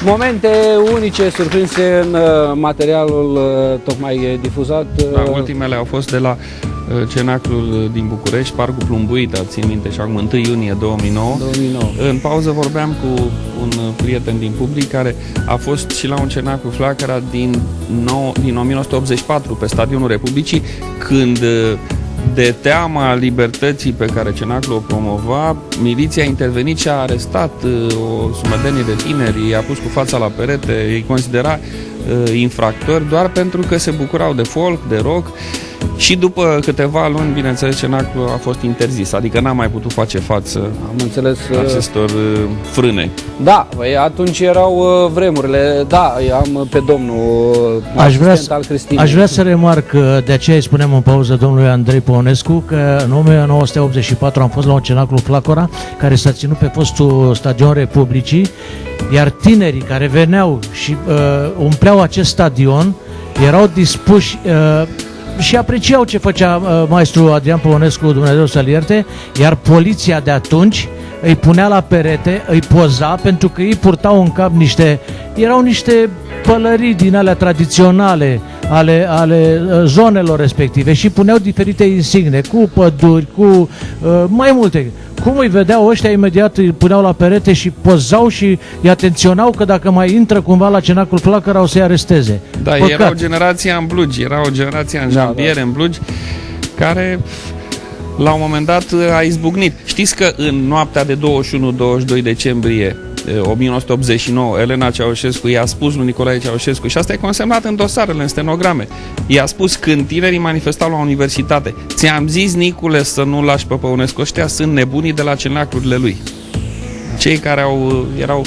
C: Momente unice surprinse în materialul tocmai difuzat.
F: Da, ultimele au fost de la Cenaclul din București, Parcul Plumbuita, țin minte, și acum 1 iunie 2009. În pauză vorbeam cu un prieten din public care a fost și la un cenaclu Flacăra din 1984 pe Stadionul Republicii, când de teama libertății pe care cenaclul o promova, miliția a intervenit și a arestat o sumedenie de tineri, i-a pus cu fața la perete, îi considera infractori doar pentru că se bucurau de folk, de rock. Și după câteva luni, bineînțeles, cenaclul a fost interzis, adică n-a mai putut face față acestor frâne.
C: Da, atunci erau vremurile. Da, am pe domnul
A: Aș vrea să remarc, de aceea îi spuneam în pauză domnului Andrei Păunescu, că în 1984 am fost la un cenaclu Flacăra, care s-a ținut pe fostul Stadion Republicii, iar tinerii care veneau și umpleau acest stadion erau dispuși și apreciau ce făcea maestru Adrian Păunescu, Dumnezeu să-l ierte, iar poliția de atunci îi punea la perete, îi poza, pentru că ei purtau în cap erau niște pălării din alea tradiționale ale zonelor respective și puneau diferite insigne, cu păduri, cu mai multe. Cum îi vedeau ăștia, imediat îi puneau la perete și pozau și îi atenționau că dacă mai intră cumva la cenacul Flacăra o să-i aresteze.
F: Da, păcat. Era o generație în blugi, era o generație în jambiere, în blugi, care la un moment dat a izbucnit. Știți că în noaptea de 21-22 decembrie 1989, Elena Ceaușescu i-a spus lui Nicolae Ceaușescu, și asta e consemnat în dosarele, în stenograme, i-a spus când tinerii manifestau la universitate: ți-am zis, Nicule, să nu lași pe Păunescu, ăștia sunt nebunii de la cenaclurile lui. Cei care erau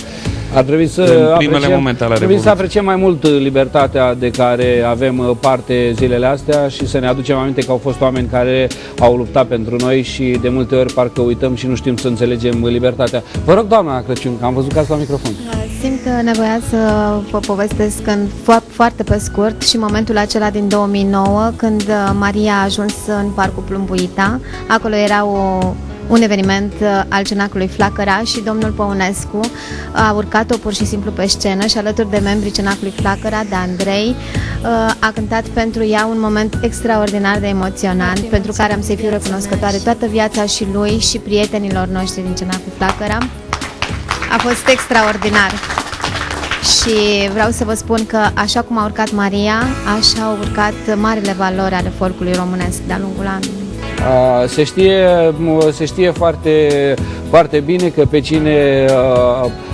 C: ar trebui să apreciem mai mult libertatea de care avem parte zilele astea și să ne aducem aminte că au fost oameni care au luptat pentru noi și de multe ori parcă uităm și nu știm să înțelegem libertatea. Vă rog, doamna Crăciun, că am văzut că ați la microfon.
L: Simt nevoia să vă povestesc foarte pe scurt și momentul acela din 2009, când Maria a ajuns în Parcul Plumbuita. Acolo era un eveniment al cenaclului Flacăra și domnul Păunescu a urcat-o pur și simplu pe scenă și alături de membrii cenaclului Flacăra, de Andrei, a cântat pentru ea un moment extraordinar de emoționant, pentru care am să-i fiu recunoscătoare toată viața și lui și prietenilor noștri din cenaclul Flacăra. A fost extraordinar. Și vreau să vă spun că așa cum a urcat Maria, așa au urcat marile valori ale folcului românesc de-a lungul anului.
C: Se știe foarte, foarte bine că pe cine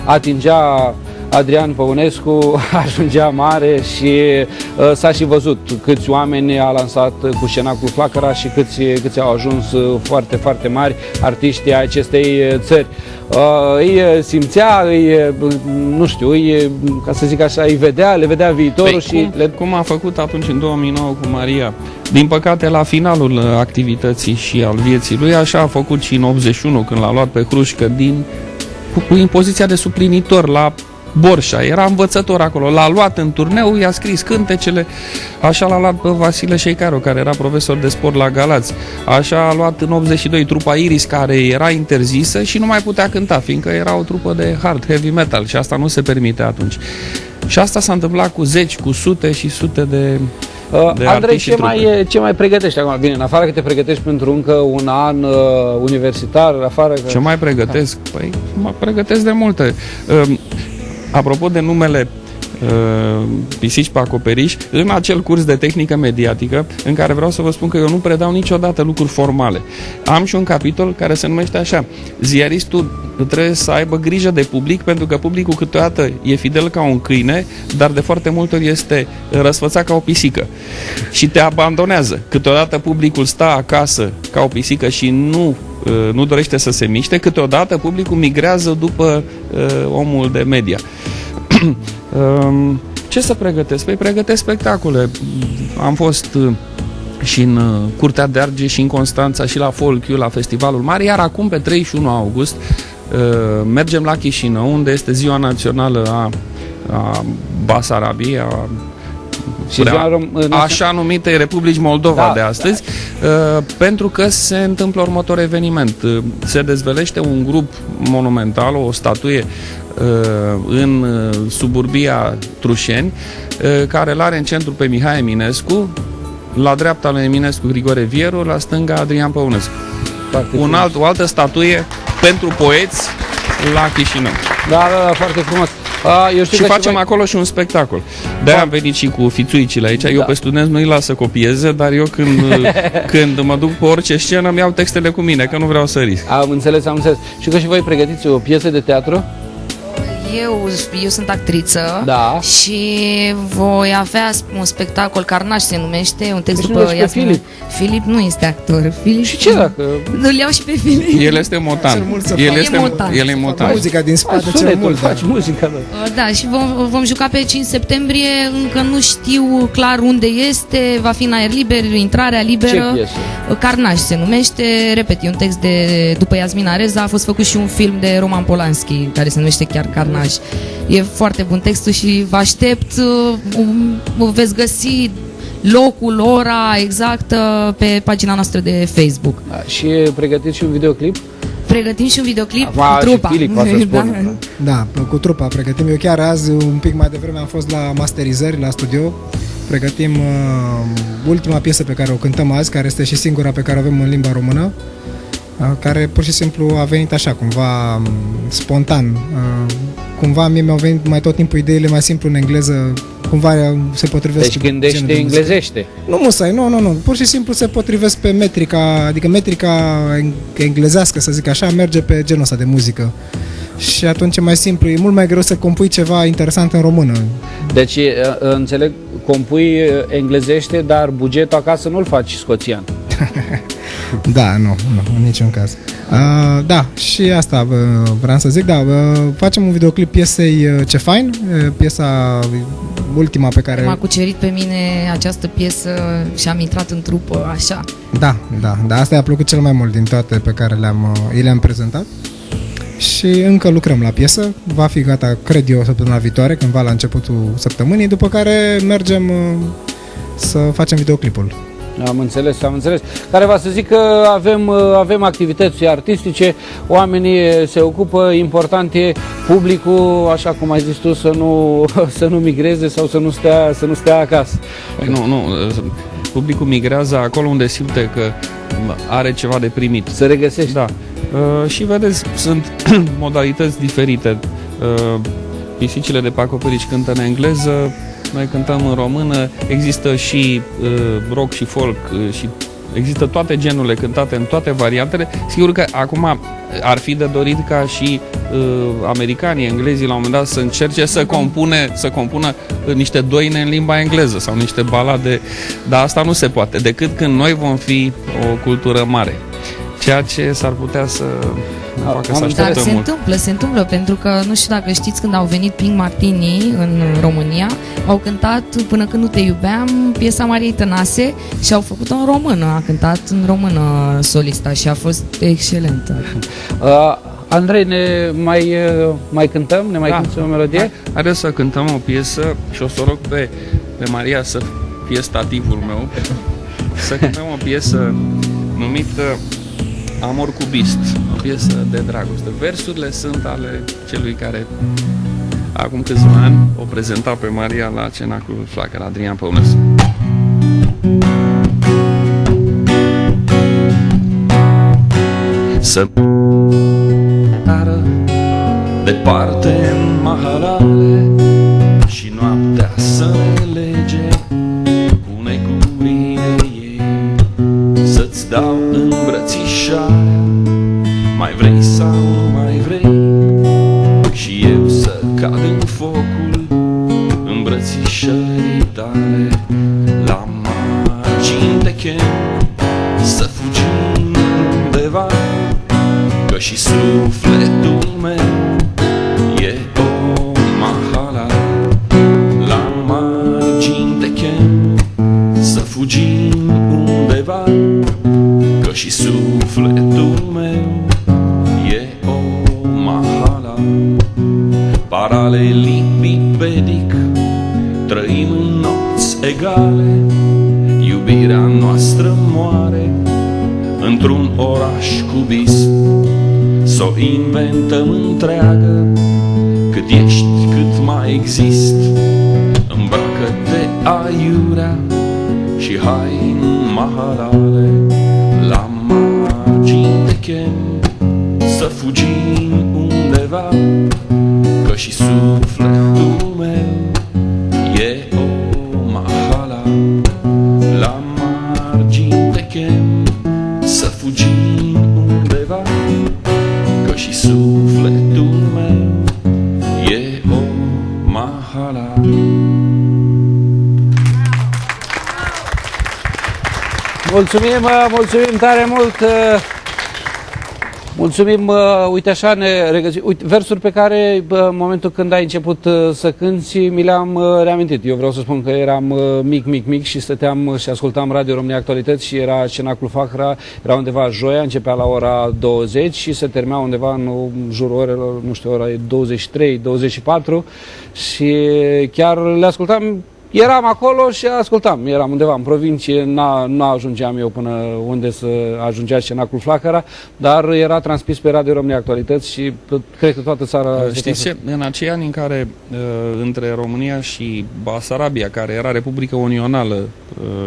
C: atingea Adrian Păunescu ajungea mare și s-a și văzut câți oameni a lansat cu cenaclul Flacăra și câți au ajuns foarte, foarte mari artiști ai acestei țări. Îi simțea, nu știu, ca să zic așa, le vedea viitorul.
F: Cum a făcut atunci în 2009 cu Maria? Din păcate, la finalul activității și al vieții lui, așa a făcut și în 81, când l-a luat pe Hrușcă cu impoziția de suplinitor la Borșa, era învățător acolo, l-a luat în turneu, i-a scris cântecele, așa l-a luat pe Vasile Șeicaru, care era profesor de sport la Galați, așa a luat în 82 trupa Iris, care era interzisă și nu mai putea cânta, fiindcă era o trupă de hard, heavy metal și asta nu se permite atunci. Și asta s-a întâmplat cu zeci, cu sute și sute de
C: Andrei, ce mai pregătești acum? Bine, în afară că te pregătești pentru încă un an universitar,
F: Ce mai pregătesc? Păi, mă pregătesc de multe. Apropo de numele Pisici pe acoperiș, în acel curs de tehnică mediatică, în care vreau să vă spun că eu nu predau niciodată lucruri formale. Am și un capitol care se numește așa: ziaristul trebuie să aibă grijă de public, pentru că publicul câteodată e fidel ca un câine, dar de foarte multe ori este răsfățat ca o pisică și te abandonează. Câteodată publicul stă acasă ca o pisică și nu dorește să se miște, câteodată publicul migrează după omul de media. Ce să pregătesc? Păi pregătesc spectacole. Am fost și în Curtea de Argeș și în Constanța și la Folchiu, la Festivalul Mare, iar acum pe 31 august mergem la Chișinău, unde este ziua națională a Basarabiei, a așa numite Republici Moldova de astăzi, pentru că se întâmplă următor eveniment. Se dezvelește un grup monumental, o statuie în suburbia Trușeni, care îl are în centru pe Mihai Eminescu, la dreapta lui Eminescu Grigore Vieru, la stânga Adrian Păunescu. O altă statuie pentru poeți la Chișinău.
C: Da, foarte frumos. Eu știu
F: și facem acolo și un spectacol. De-aia am venit și cu fițuicile aici. Eu pe studenți nu-i las să copieze, dar eu când mă duc pe orice scenă, îmi iau textele cu mine, că nu vreau să risc.
C: Am înțeles. Și că și voi pregătiți o piesă de teatru?
T: Eu sunt actriță și voi avea un spectacol, Carnaș se numește, un text după Iasmin.
C: Filip.
T: Filip nu este actor. Filip,
C: și ce dacă?
T: Îl iau și pe Filip.
F: El este motan. El e motan.
U: Muzica din spate cel mult.
C: Faci muzica.
T: Da, și vom juca pe 5 septembrie, încă nu știu clar unde este, va fi în aer liber, intrarea liberă.
C: Ce piesă?
T: Carnaș se numește, repet, e un text după Iasmin Areza, a fost făcut și un film de Roman Polanski, care se numește chiar Carnaș. E foarte bun textul și vă aștept, veți găsi locul, ora exactă pe pagina noastră de Facebook.
C: Și pregătiți și un videoclip?
T: Pregătim și un videoclip cu trupa.
U: Da, cu trupa pregătim. Eu chiar azi, un pic mai devreme, am fost la masterizări, la studio. Pregătim ultima piesă pe care o cântăm azi, care este și singura pe care o avem în limba română, care pur și simplu a venit așa, cumva spontan. Cumva mie mi-au venit mai tot timpul ideile mai simplu în engleză, cumva se potrivesc.
C: Deci gândește de englezește?
U: Nu musai, nu. Pur și simplu se potrivesc pe metrica, adică metrica englezească, să zic așa, merge pe genul ăsta de muzică. Și atunci e mai simplu, e mult mai greu să compui ceva interesant în română. Deci, înțeleg, compui englezește, dar bugetul acasă nu-l faci scoțian. Da, nu, în niciun caz. Da, și asta vreau să zic, facem un videoclip piesei Ce Fain, piesa ultima pe care...
T: M-a cucerit pe mine această piesă și am intrat în trupă, așa. Da,
U: asta i-a plăcut cel mai mult din toate pe care le-am prezentat. Și încă lucrăm la piesă, va fi gata, cred eu, săptămâna viitoare, cândva la începutul săptămânii, după care mergem să facem videoclipul.
C: Am înțeles. Care va să zic că avem activități artistice, oamenii se ocupă, important e publicul, așa cum ai zis tu, să nu migreze sau să nu stea acasă.
F: Nu, publicul migrează acolo unde simte că are ceva de primit.
C: Se regăsește.
F: Da. Și vedeți, sunt modalități diferite. Pisicile de pe acoperiș cântă în engleză, noi cântăm în română, există și rock și folk și există toate genurile cântate în toate variantele. Sigur că acum ar fi de dorit ca și americanii, englezii la un moment dat să încerce să compună niște doine în limba engleză sau niște balade, dar asta nu se poate, decât când noi vom fi o cultură mare. Ceea ce s-ar putea să facă să așteptăm mult.
T: Se întâmplă, pentru că nu știu dacă știți, când au venit Pink Martini în România, au cântat Până când nu te iubeam, piesa Mariei Tănase, și au făcut-o în română, a cântat în română solista și a fost excelentă.
C: Andrei, mai cântăm? Ne mai cânti o melodie?
F: Haideți să cântăm o piesă și o să rog pe Maria să fie stativul meu, să cântăm o piesă numită Amor Cubist, o piesă de dragoste. Versurile sunt ale celui care acum câțiva ani o prezenta pe Maria la Cenaclul Flacăra, Adrian Păunescu. Să tară departe în mahalale și noaptea să ne lege cu necurile ei, să-ți dau îmbrățișarea, mai vrei sau nu mai vrei, și eu să cad în focul îmbrățișării tale. La margini te chem să fugim undeva, că și sufletul meu e o mahala. La margini te chem să fugim undeva, că și sufletul meu e o mahala. Paralelipipedic trăim în nopți egale, iubirea noastră moare într-un oraș cubist. S-o inventăm întreagă, cât ești, cât mai exist. Îmbracă-te aiurea și hai în mahalale, la margini de chem, să fugim undeva, că și sufletul meu e o mahala. La margini de chem, să fugim undeva, că și sufletul meu e o mahala.
C: Mulțumim tare mult. Mulțumim, uite așa ne regăsim. Uite, versuri pe care în momentul când ai început să cânti mi le-am reamintit. Eu vreau să spun că eram mic și stăteam și ascultam Radio România Actualități și era Cenaclul Flacăra, era undeva joia, începea la ora 20 și se termina undeva în jurul orelor, nu știu, ora 23-24 și chiar le ascultam. Eram acolo și ascultam, eram undeva în provincie, nu ajungeam eu până unde să ajungea Cenaclul Flacăra, dar era transmis pe Radio România Actualități și cred că toată țara...
F: Știți ce? În acei ani în care între România și Basarabia, care era Republică Unională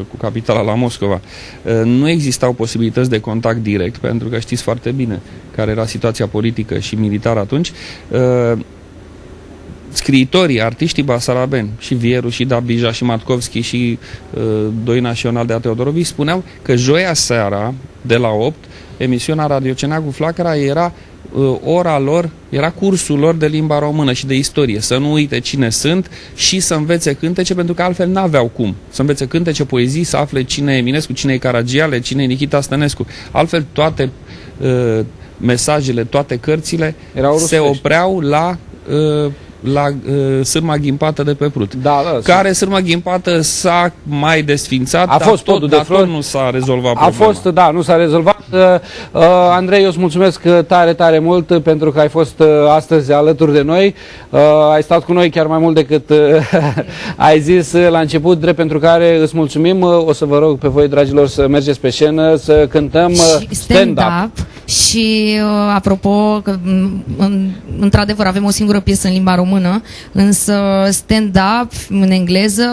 F: cu capitala la Moscova, nu existau posibilități de contact direct, pentru că știți foarte bine care era situația politică și militară atunci. Scriitorii, artiștii basarabeni, și Vieru, și Dabija, și Matkovski, și doi naționali de a Teodorovici, spuneau că joia seara, de la 8, emisiunea Radio Cenaclul Flacăra era ora lor, era cursul lor de limba română și de istorie. Să nu uite cine sunt și să învețe cântece, pentru că altfel n-aveau cum. Să învețe cântece, poezii, să afle cine e Eminescu, cine e Caragiale, cine e Nichita Stănescu. Altfel toate mesajele, toate cărțile se opreau la sârma ghimpată de pe Prut. Care sârma ghimpată s-a mai desfințat,
C: a fost podul de flori,
F: nu s-a rezolvat problema.
C: A fost, da, nu s-a rezolvat. Andrei, eu îți mulțumesc tare mult pentru că ai fost astăzi alături de noi. Ai stat cu noi chiar mai mult decât ai zis la început, drept pentru care îți mulțumim. O să vă rog pe voi, dragilor, să mergeți pe scenă, să cântăm stand-up.
T: Și apropo, că într-adevăr avem o singură piesă în limba română, însă stand-up în engleză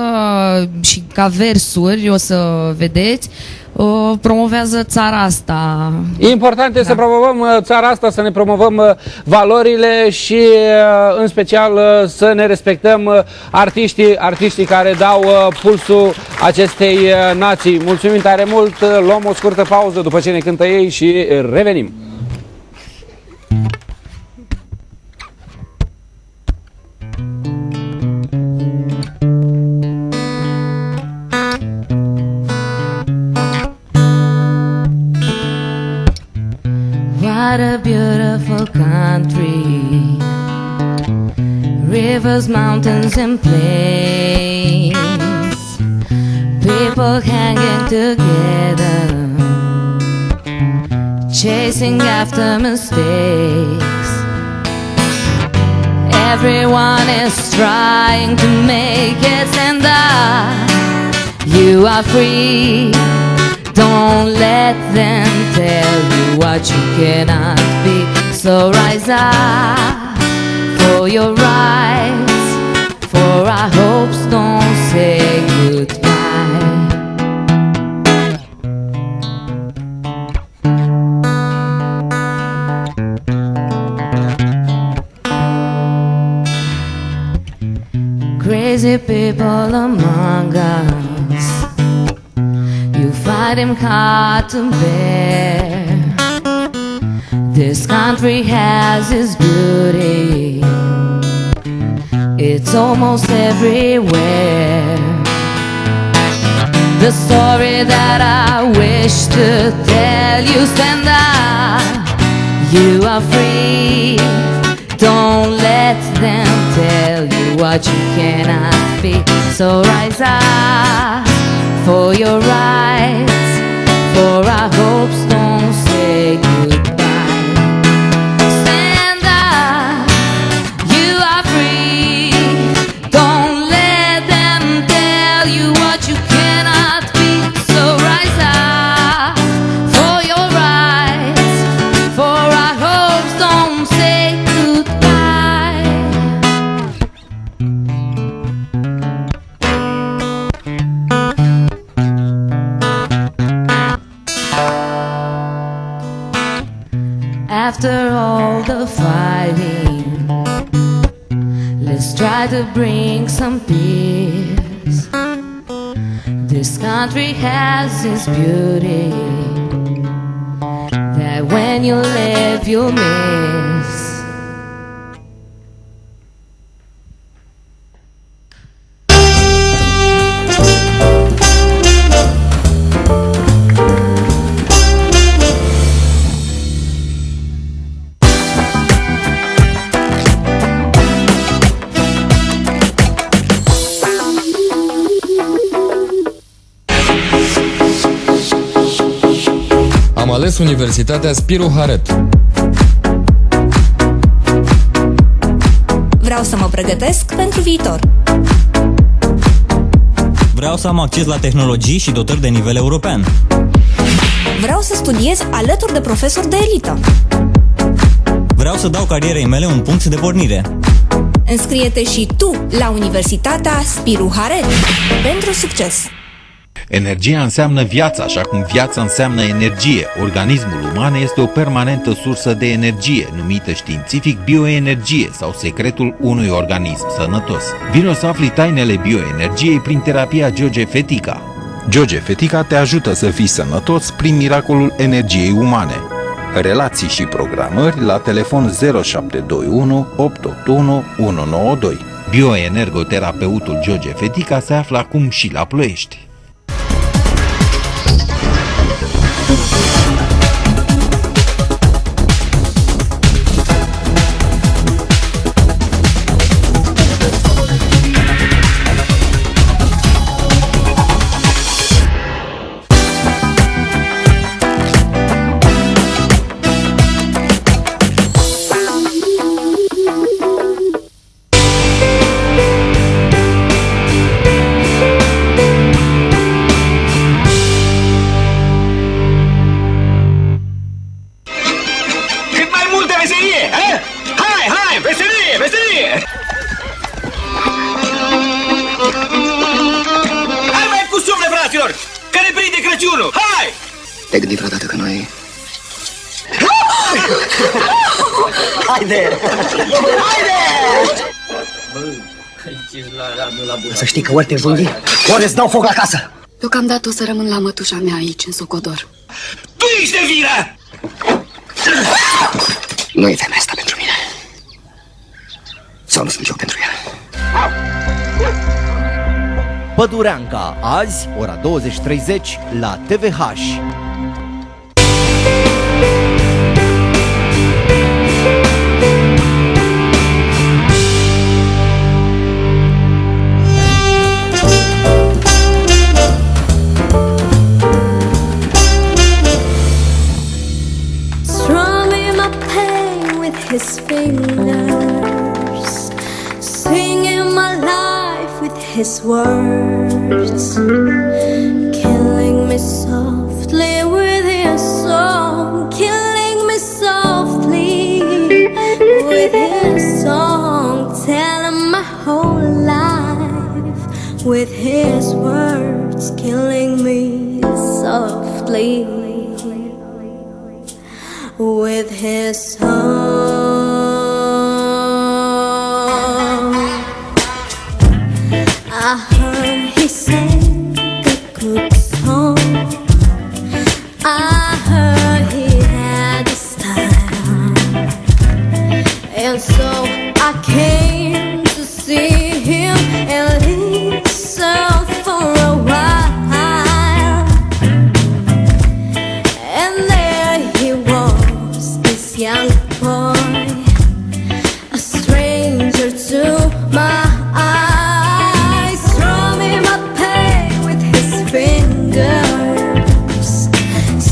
T: și ca versuri, o să vedeți, promovează țara asta.
C: Important este să promovăm țara asta, să ne promovăm valorile și în special să ne respectăm artiștii care dau pulsul acestei nații. Mulțumim tare mult, luăm o scurtă pauză după ce ne cântă ei și revenim.
S: What a beautiful country, rivers, mountains and plains, people hanging together, chasing after mistakes. Everyone is trying to make it, stand up. You are free. Don't let them tell you what you cannot be. So rise up for your rights, for our hopes. Don't say goodbye. Crazy people among us, you find him hard to bear. This country has its beauty, it's almost everywhere. The story that I wish to tell you, stand up. You are free. Don't let them tell you what you cannot be. So rise up for your rights, for our hopes. Don't say goodbye. Stand up, you are free. Don't let them tell you what you After all the fighting, let's try to bring some peace. This country has its beauty that when you live you'll miss.
E: Am ales Universitatea Spiru Haret.
V: Vreau să mă pregătesc pentru viitor.
W: Vreau să am acces la tehnologii și dotări de nivel european.
V: Vreau să studiez alături de profesori de elită.
W: Vreau să dau carierei mele un punct de pornire.
V: Înscrie-te și tu la Universitatea Spiru Haret pentru succes!
X: Energia înseamnă viață, așa cum viața înseamnă energie. Organismul uman este o permanentă sursă de energie, numită științific bioenergie sau secretul unui organism sănătos. Vino să afli tainele bioenergiei prin terapia George Fetica. George Fetica te ajută să fii sănătos prin miracolul energiei umane. Relații și programări la telefon 0721 881 192. Bioenergoterapeutul George Fetica se află acum și la Ploiești.
Y: Te-ai gândit vreodată că noi...
Z: Haide! Haide!
Y: Să știi că ori te junghi, ori îți dau foc la casă!
Z: Deocamdată o să rămân la mătușa mea aici, în Socodor.
Y: Tu ești de vină! Nu e femeia asta pentru mine. Sau nu sunt eu pentru ea.
P: Pădureanca, azi, ora 20:30, la TVH.
B: Strumming my pain with his fingers, singing my life with his words, killing me softly with his song, killing me softly with his song, telling my whole life with his words, killing me softly with his song. I heard he sang a good song. I heard he had a style, and so I came to see him and listen for a while. And there he was, this young boy, a stranger to my eyes, strumming my pain with his fingers,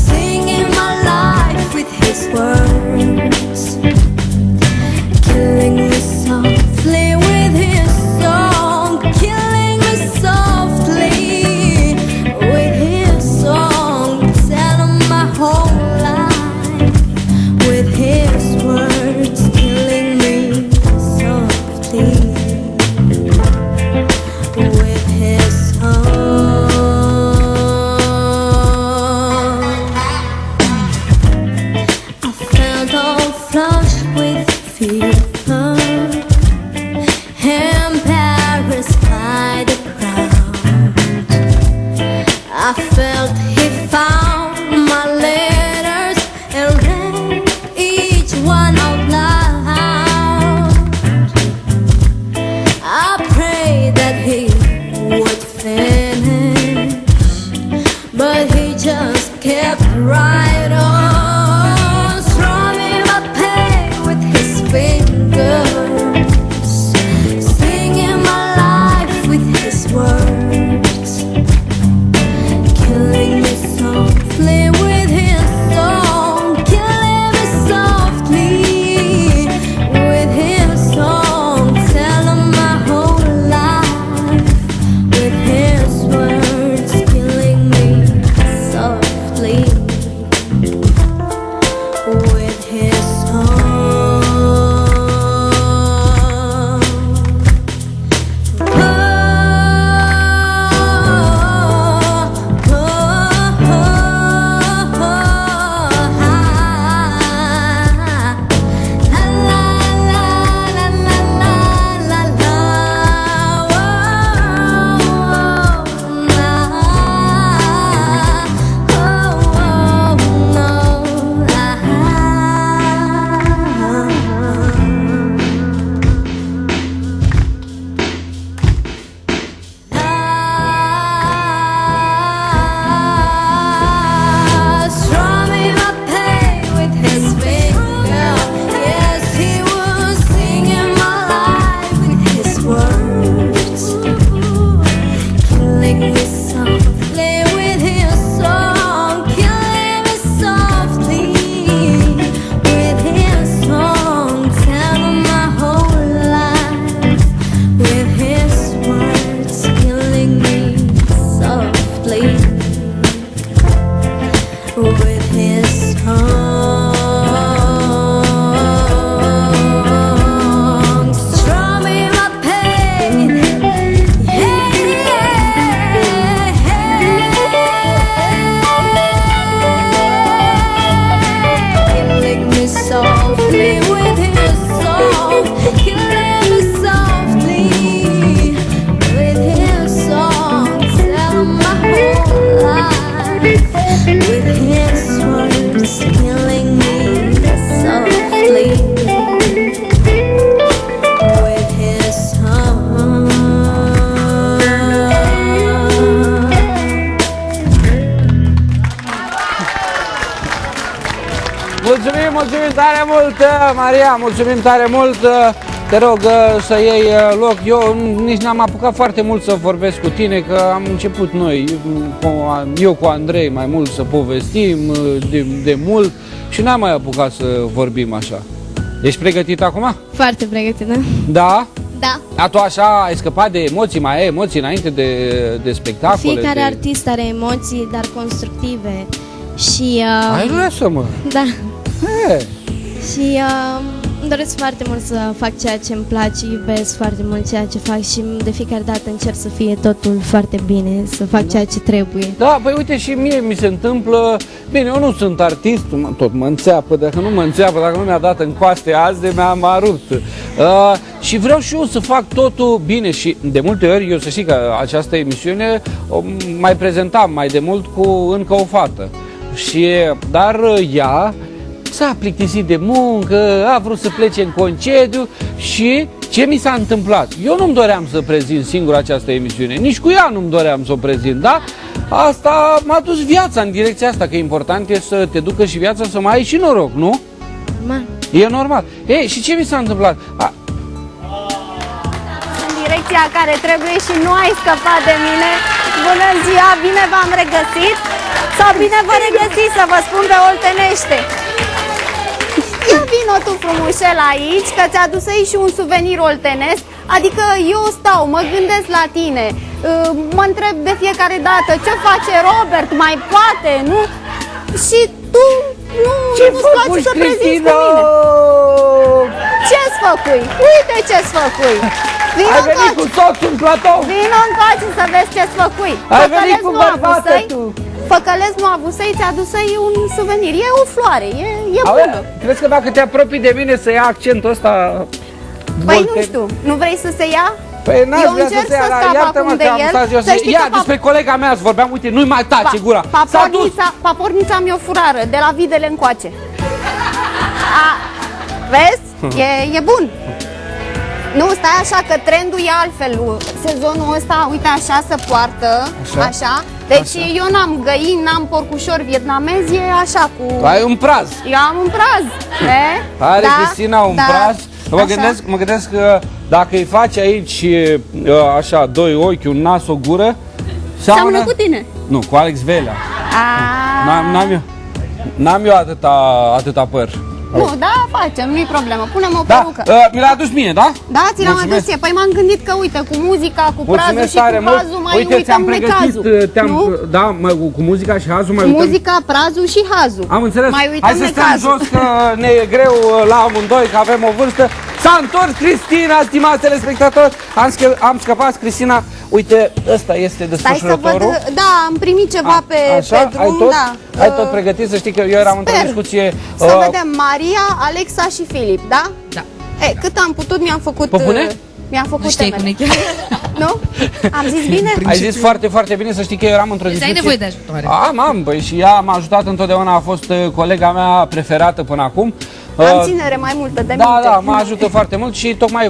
B: singing my life with his words, killing me softly with his song, killing me softly with his song, telling my whole life with his words. flushed with fever, embarrassed by the crowd. I felt he found my letters and read each one out loud. I prayed that he would finish, but he just kept right on, strumming my pain with his fingers, singing my life with his words, killing me softly with his song, killing me softly with his song, telling my whole life with his words, killing me softly with his song. Strumming my pain with his finger, yes, he was singing my life with his words, killing me softly with his song, killing me softly with his song, telling my whole life with his words, killing me softly with his song, strumming my pain, killing me softly with his song, killing me softly with his song, telling my whole life with his words, killing me softly with his song.
C: Mulțumim tare mult, Maria, mulțumim tare mult. Te rog să iei loc. Eu nici n-am apucat foarte mult să vorbesc cu tine, că am început noi, eu cu Andrei mai mult să povestim de mult și n-am mai apucat să vorbim așa. Ești pregătit acum?
D: Foarte pregătită.
C: Da?
D: Da.
C: A, tu așa ai scăpat de emoții, mai ai emoții înainte de spectacole?
D: Fiecare artist are emoții, dar constructive. Și...
C: Ai lasă-mă!
D: Da.
C: E.
D: Și îmi doresc foarte mult să fac ceea ce îmi place, iubesc foarte mult ceea ce fac și de fiecare dată încerc să fie totul foarte bine, să fac ceea ce trebuie.
C: Da, păi uite și mie mi se întâmplă, bine, eu nu sunt artist, tot mă înțeapă, dacă nu mă înțeapă, dacă nu mi-a dat în coaste azi, m-a rupt. Și vreau și eu să fac totul bine și de multe ori, eu să știi că această emisiune o mai prezentam mai de mult cu încă o fată. Dar ea s-a plictisit de muncă, a vrut să plece în concediu și ce mi s-a întâmplat? Eu nu-mi doream să prezint singur această emisiune, nici cu ea nu-mi doream să o prezint, da? Asta m-a dus viața în direcția asta, că important e să te ducă și viața să mai ai și noroc, nu?
D: Normal.
C: E normal. Ei, și ce mi s-a întâmplat?
I: În direcția care trebuie și nu ai scăpat de mine. Bună ziua, bine v-am regăsit. Sau bine vă regăsiți, să vă spun pe oltenește. Ia vino tu frumușel aici, că ți-a adus aici și un suvenir oltenesc. Adică eu stau, mă gândesc la tine, mă întreb de fiecare dată ce face Robert, mai poate, nu? Și tu nu-ți place să prezinți cu mine. Ce-ți făcui? Uite ce-ți făcui.
C: Ai venit cu soțul în platou?
I: Vino încoace să vezi ce-ți făcui.
C: Ai venit cu bărbatul tu.
L: păcălesc nu a avut să-i adusă-i un suvenir. E o floare, e bună.
C: Crezi că dacă te apropii de mine să ia accentul ăsta...
L: Păi nu știu, nu vrei să se ia?
C: Păi n-aș
L: eu
C: vrea
L: încerc
C: să se ia,
L: scap acum de el.
C: Ia, despre colega mea vorbeam, uite, nu-i mai tace gura.
L: Papornița mi-o furară, de la videle încoace. Vezi? E bun. Nu, stai așa, că trendul e altfel. Sezonul ăsta, uite așa, se poartă. Așa. Deci eu n-am găini, n-am porcușori vietnamezi, e așa cu...
C: Tu ai un praz.
L: Eu am un praz.
C: Are Cristina un praz. Mă gândesc că dacă îi faci aici așa, doi ochi, un nas, o gură,
L: seamănă cu tine.
C: Nu, cu Alex Velea. N-am eu atâta păr.
L: Nu, da, facem, nu-i problemă. Punem o perucă.
C: Mi l-a adus mie, da?
L: Da, ți l-am adus eu. Păi m-am gândit că, uite, cu muzica, cu prazul și cu hazul mai uităm necazul.
C: Da, cu muzica și hazul mai
L: uităm. Muzica, prazul și hazul.
C: Am înțeles.
L: Mai uităm
C: necazul. Hai să stăm jos, că ne e greu la amândoi, că avem o vârstă. S-a întors Cristina, stimați telespectatori. Am scăpat, Cristina. Uite, ăsta este desfășurătorul.
L: Da, am primit ceva pe drum, da.
C: Ai tot pregătit, să știi că eu eram într-o discuție...
L: Să vedem, Maria, Alexa și Filip, da?
T: Da.
L: Cât am putut, mi-am făcut... Mi-am făcut temele. Nu? Am zis bine?
C: Ai zis foarte, foarte bine, să știi că eu eram într-o discuție...
T: Ai nevoie de ajutoare.
C: Am, băi, și ea m-a ajutat întotdeauna, a fost colega mea preferată până acum.
L: Am ținere mai multă de minte.
C: Da, mă ajută foarte mult și tocmai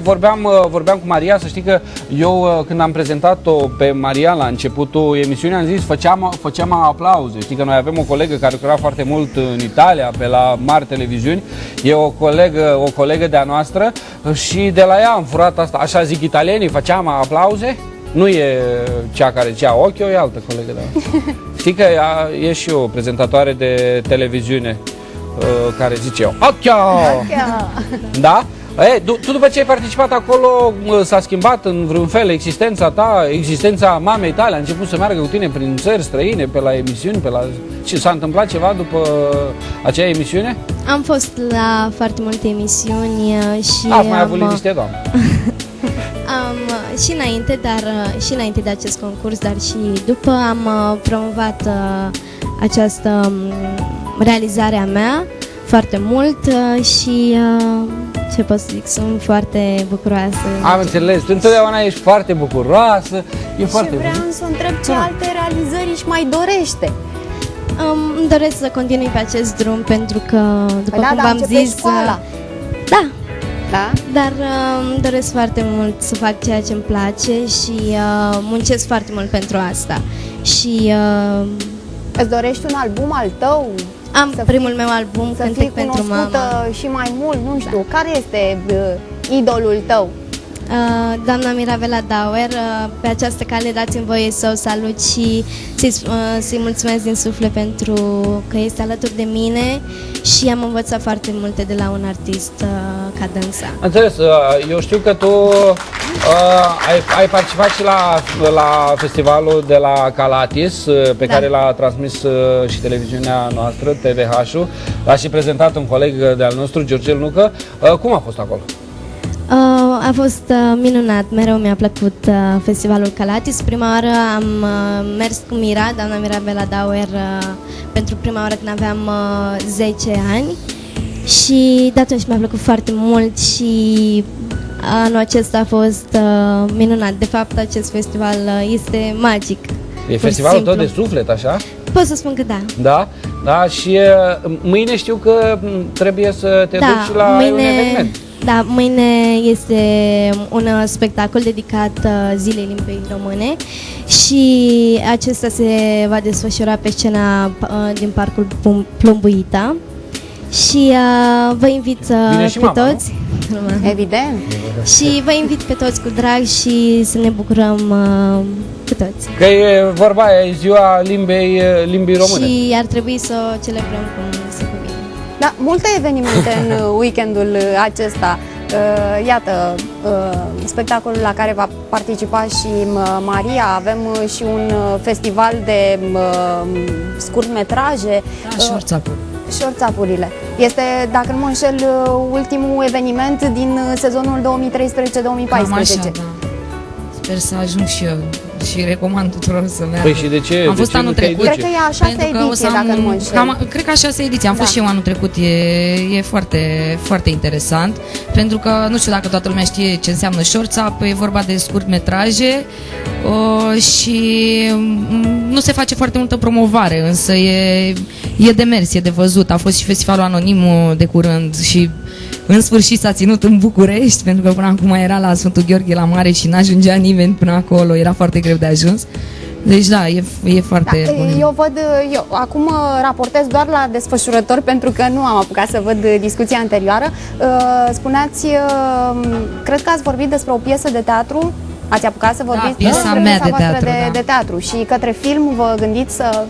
C: vorbeam cu Maria, să știi că eu când am prezentat-o pe Maria la începutul emisiunii, am zis, făceam aplauze. Știi că noi avem o colegă care lucra foarte mult în Italia, pe la mari televiziuni, e o colegă de-a noastră și de la ea am furat asta, așa zic italienii, făceam aplauze. Nu e cea care zicea ochi, e altă colegă de-a Știi că e și o prezentatoare de televiziune care zice Ochia! Da? Tu după ce ai participat acolo, s-a schimbat în vreun fel existența ta, existența mamei tale, a început să meargă cu tine prin țări străine, pe la emisiuni, și s-a întâmplat ceva după acea emisiune?
D: Am fost la foarte multe emisiuni și...
C: Ați mai avut liniște, doamnă?
D: Și înainte de acest concurs, dar și după am promovat această realizare a mea foarte mult și ce pot să zic, sunt foarte bucuroasă.
C: Am înțeles, tu întotdeauna ești foarte bucuroasă, e foarte bun.
L: Și vreau să întreb ce alte realizări își mai dorește.
D: Îmi doresc să continui pe acest drum pentru că, după cum v-am zis, dar îmi doresc foarte mult să fac ceea ce îmi place și muncesc foarte mult pentru asta. Și
L: îți dorești un album al tău?
D: Am primul meu album, Cântec pentru mama.
L: Și mai mult, nu știu, care este idolul tău?
D: Doamna Mirabela Dauer, pe această cale dați-mi voie să o salut și să-i mulțumesc din suflet pentru că este alături de mine și am învățat foarte multe de la un artist ca dânsa.
C: Înțeles, eu știu că tu ai participat și la festivalul de la Calatis, pe care l-a transmis și televiziunea noastră, TVH-ul, l-a și prezentat un coleg de-al nostru, Georgel Nucă. Cum a fost acolo?
D: A fost minunat, mereu mi-a plăcut festivalul Calatis. Prima oară am mers cu Mira, doamna Mirabela Dauer, pentru prima oară când aveam 10 ani și de atunci mi-a plăcut foarte mult și anul acesta a fost minunat. De fapt, acest festival este magic.
C: E festivalul tău de suflet, așa?
D: Pot să spun că da.
C: Da? Da, și mâine știu că trebuie să te duci la un eveniment.
D: Da, mâine este un spectacol dedicat Zilei Limbii Române și acesta se va desfășura pe scena din Parcul Plumbuita și vă invit pe toți.
L: Evident.
D: Și vă invit pe toți cu drag și să ne bucurăm cu toți.
C: Că e vorba aia, e ziua limbii române.
D: Și ar trebui să o celebrăm cum se cuvine.
L: Da, multe evenimente în weekendul acesta. Iată, spectacolul la care va participa și Maria, avem și un festival de scurtmetraje. Șorțapurile. Este, dacă nu mă înșel, ultimul eveniment din sezonul 2013-2014.
T: Cam așa, da. Sper să ajung și eu și recomand tuturor să meargă.
C: Păi și de ce?
T: Am fost anul trecut.
I: Cred că e a 6-a ediție, dacă nu mă înșel.
T: Cred că a 6-a ediție. Am fost și eu anul trecut. E foarte, foarte interesant. Pentru că nu știu dacă toată lumea știe ce înseamnă shorts-up. E vorba de scurtmetraje și nu se face foarte multă promovare, însă e de mers, e de văzut. A fost și festivalul anonim de curând și în sfârșit s-a ținut în București, pentru că până acum era la Sfântul Gheorghe la Mare și n-ajungea nimeni până acolo, era foarte greu de ajuns. Deci da, e foarte bun.
I: Eu acum raportez doar la desfășurători pentru că nu am apucat să văd discuția anterioară. Spuneați, cred că ați vorbit despre o piesă de teatru. Ați apucat să vorbiți
T: piesa mea de teatru,
I: de teatru și către film vă gândiți să...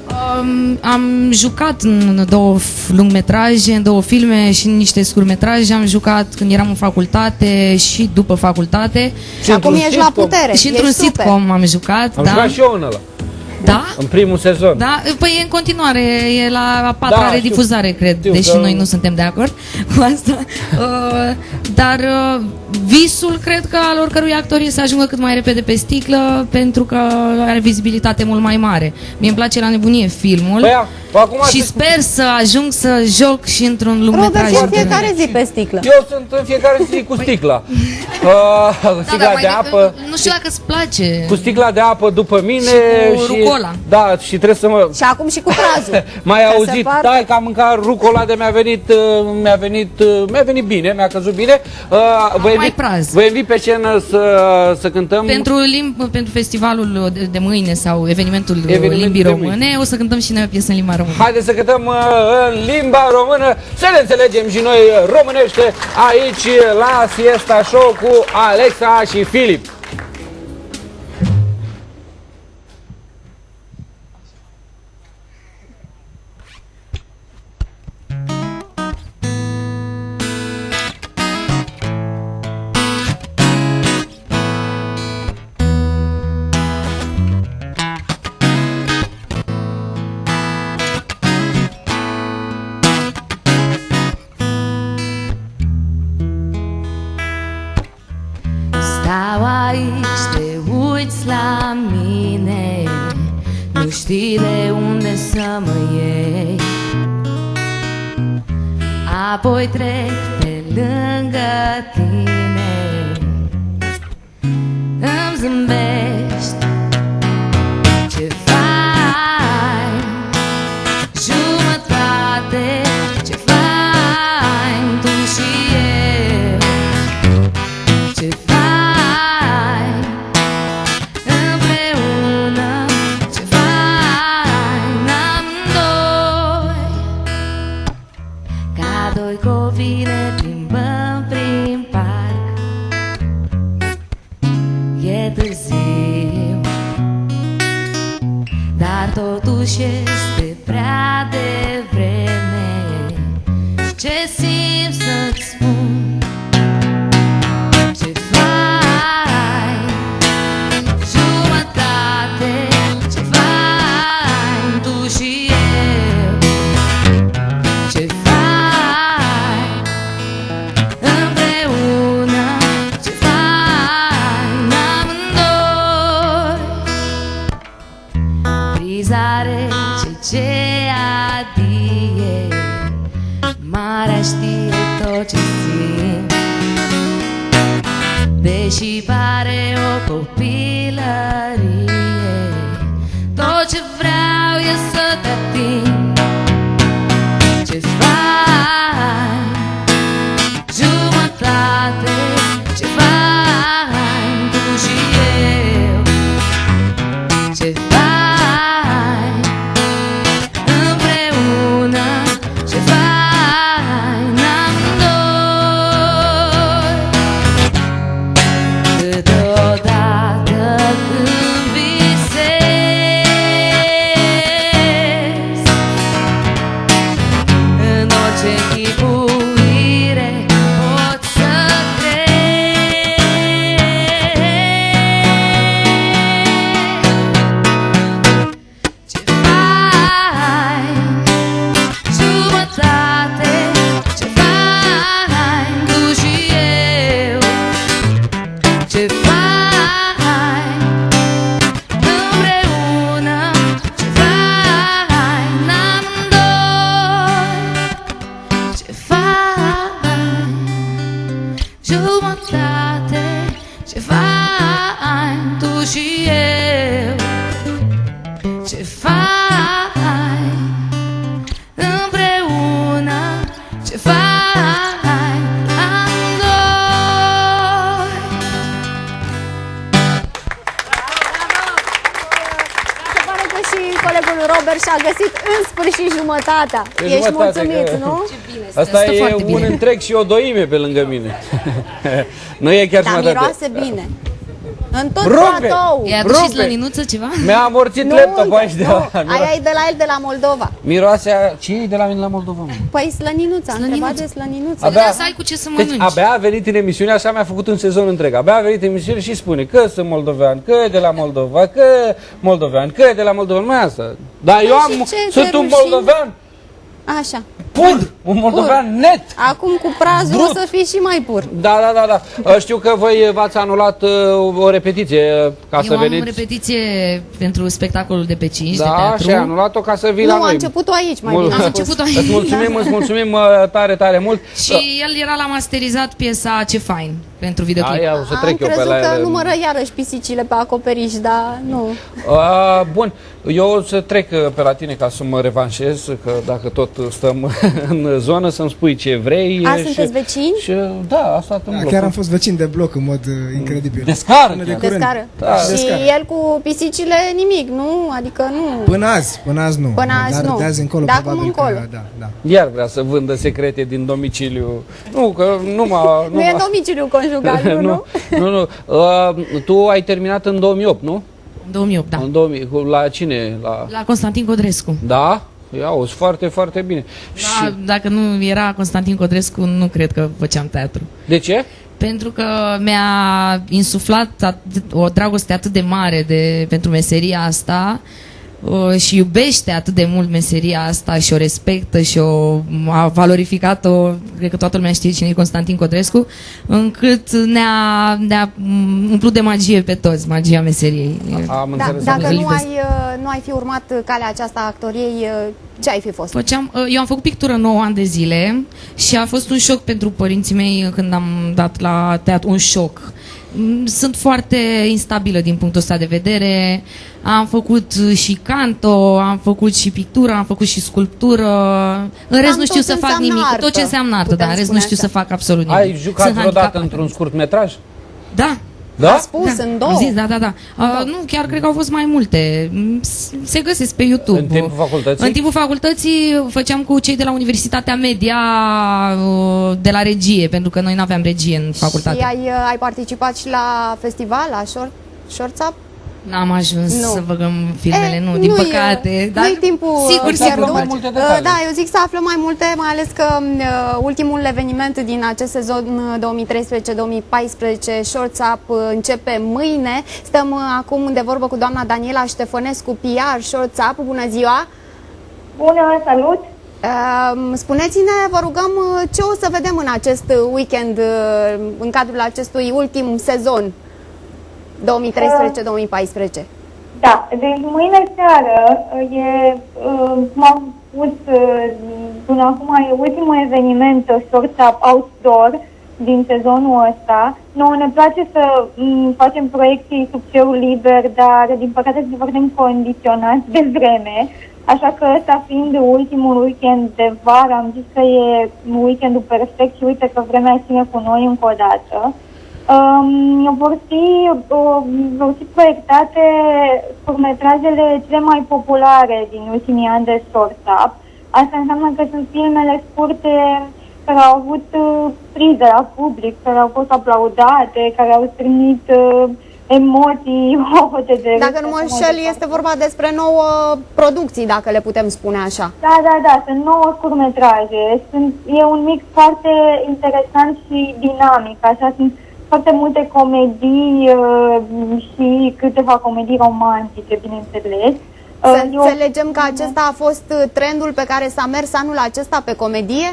T: Am jucat în 2 lungmetraje, în 2 filme și în niște scurtmetraje. Am jucat când eram în facultate și după facultate.
I: Și acum ești la putere.
T: Și într-un sitcom am jucat.
C: Am jucat și eu în ăla.
T: Da?
C: În primul sezon.
T: Da? Păi e în continuare, e la a 4-a redifuzare, cred, deși noi nu suntem de acord cu asta. Dar visul, cred că, al oricărui actor e să ajungă cât mai repede pe sticlă, pentru că are vizibilitate mult mai mare. Mie îmi place la nebunie filmul și sper să ajung să joc și într-un lungmetraj.
I: Robert, e fiecare zi pe sticlă.
C: Eu sunt în fiecare zi cu sticla. Sticla de apă.
T: Nu știu dacă îți place.
C: Cu sticla de apă după mine
T: și cu rucola.
C: Da, și trebuie să mă...
I: Și acum și cu prazul.
C: Mai auzit, da, că am mâncat rucola de mi-a venit bine, mi-a căzut bine. Vă invit pe scenă să cântăm.
T: Pentru festivalul de mâine sau evenimentul limbii române, o să cântăm și noi o piesă în limba română.
C: Haideți să cântăm în limba română, să ne înțelegem și noi românește aici la Siesta Show cu Alexa și Filip.
S: Stau aici, te uiți la mine, nu știi de unde să mă iei. Apoi trec pe lângă tine, îmi zâmbești. Ce fain, jumătate, ce fain tu și eu. Ce fain, împreună, ce fain amândoi. Ca 2 copii ne plimbăm prin parc. E târziu, dar totuși este prea devreme. Ce simt să-ți spun? Ce fain, jumătate, ce fain tu și eu. Ce fain, împreună, ce fain amândoi. Briza rece ce adie, marea știe tot ce simt. Deși pare o copilărie, tot ce vreau e să te ating. Ce fain, jumătate, ce fain tu și eu. Ce fain, împreună, ce fain amândoi. Câteodată când visez, jumătate. Ce fain tu și eu, ce fain împreună, ce fain amândoi.
G: Se pare că și colegul Robert și-a găsit în sfârșit jumătatea. Ești mulțumit, nu?
H: Ce bine, asta e un
G: bine.
H: întreg și o doime pe lângă mine. Nu e chiar jumătate.
G: Dar miroase bine. În tot
H: Rupe!
G: platou.
T: I-a adus și slăninuță ceva?
H: Mi-a amorțit laptopul aici de la...
G: Aia e de la el, de la Moldova.
H: Miroasea... Ce e de la mine la Moldova, mă?
G: Păi slăninuța, am întrebat de slăninuță.
H: Abia,
T: să ai cu ce să
H: deci,
T: mănânci.
H: abia a venit în emisiune, așa mi-a făcut un sezon întreg. Abia a venit în emisiune și spune că sunt moldovean, că e de la Moldova, că moldovean, că e de la Moldova. Numai asta. Dar eu sunt un moldovean.
G: Așa.
H: Pur! Un moldovean net!
G: Acum cu prazul o să fii și mai pur.
H: Da. Știu că voi v-ați anulat o repetiție ca să veniți.
T: Eu am repetiție pentru spectacolul de pe 5
H: da,
T: de teatru.
H: și ai anulat-o ca să vii la noi.
G: Nu, a început-o aici mai bine.
T: Am început-o aici.
H: Îți mulțumim tare, tare mult.
T: Și el era la masterizat piesa Ce fain pentru videoclip.
H: Aia, o să trec
G: am
H: eu pe
G: crezut
H: la
G: că
H: ele.
G: numără iarăși pisicile pe acoperiș, dar nu.
H: Bun, eu o să trec pe la tine ca să mă revanșez, că dacă tot stăm în zonă, să-mi spui ce vrei.
G: Sunteți vecini?
H: Și, da, asta în bloc.
U: Chiar am fost vecini de bloc în mod incredibil.
H: De scară.
U: De
G: scară.
U: Da.
G: Și el cu pisicile nimic, nu? Adică nu.
U: Până azi nu.
G: Până azi
U: dar
G: nu.
U: de azi încolo
G: Dar
U: probabil
G: acum încolo.
U: că, da.
H: Iar vrea să vândă secrete din domiciliu. Nu, că
G: nu e domiciliu conjugal, nu?
H: Nu. Tu ai terminat în 2008, nu?
T: În 2008, da.
H: În 2000, la cine?
T: La Constantin Codrescu.
H: Da? Ia-o-ți foarte, foarte bine.
T: Da,
H: Și...
T: dacă nu era Constantin Codrescu, nu cred că făceam teatru.
H: De ce?
T: Pentru că mi-a insuflat o dragoste atât de mare pentru meseria asta și iubește atât de mult meseria asta și o respectă și a valorificat-o, cred că toată lumea știe cine e Constantin Codrescu, încât ne-a umplut de magie pe toți, magia meseriei.
G: Dacă nu ai fi urmat calea aceasta a actoriei, ce ai fi fost?
T: Eu am făcut pictură 9 ani de zile și a fost un șoc pentru părinții mei când am dat la teatru, un șoc. Sunt foarte instabilă din punctul ăsta de vedere. Am făcut și canto, am făcut și pictură, am făcut și sculptură. În rest nu știu să fac nimic.
G: Artă.
T: Tot ce înseamnă artă, dar în rest nu știu să fac absolut nimic.
H: Ai jucat vreodată într-un scurt-metraj?
T: Da.
H: Da?
G: A spus în două?
T: Am zis, da. Nu, chiar cred că au fost mai multe. Se găsesc pe YouTube.
H: În timpul facultății?
T: În timpul facultății făceam cu cei de la Universitatea Media de la regie, pentru că noi nu aveam regie în facultate.
G: Și ai participat și la festival, la Shorts Up?
T: N-am ajuns să băgăm filmele, din păcate. Dar
G: nu-i timpul
T: sigur.
G: mai multe da, eu zic să aflăm mai multe, mai ales că ultimul eveniment din acest sezon 2013-2014, Shorts Up, începe mâine. Stăm acum de vorbă cu doamna Daniela Ștefănescu, PR Shorts Up. Bună ziua!
J: Bună, salut!
G: Spuneți-ne, vă rugăm, ce o să vedem în acest weekend, în cadrul acestui ultim sezon 2013-2014.
J: Da, deci mâine seară m-am pus până acum e ultimul eveniment Shorts Up Outdoor din sezonul ăsta. Nouă ne place să facem proiecții sub cerul liber, dar din păcate suntem foarte condiționați de vreme. Așa că ăsta fiind ultimul weekend de vară, am zis că e weekendul perfect și uite că vremea ține cu noi încă o dată. Vor fi proiectate scurtmetrajele cele mai populare din ultimii ani de Shorts Up. Asta înseamnă că sunt filmele scurte care au avut priză la public, care au fost aplaudate, care au strânit emoții, hohote de...
G: Dacă nu mă înșel, este vorba despre 9 producții, dacă le putem spune așa.
J: Da, sunt 9 scurtmetraje. E un mix foarte interesant și dinamic, așa sunt foarte multe comedii și câteva comedii romantice, bineînțeles.
G: Să înțelegem că acesta a fost trendul pe care s-a mers anul acesta pe comedie?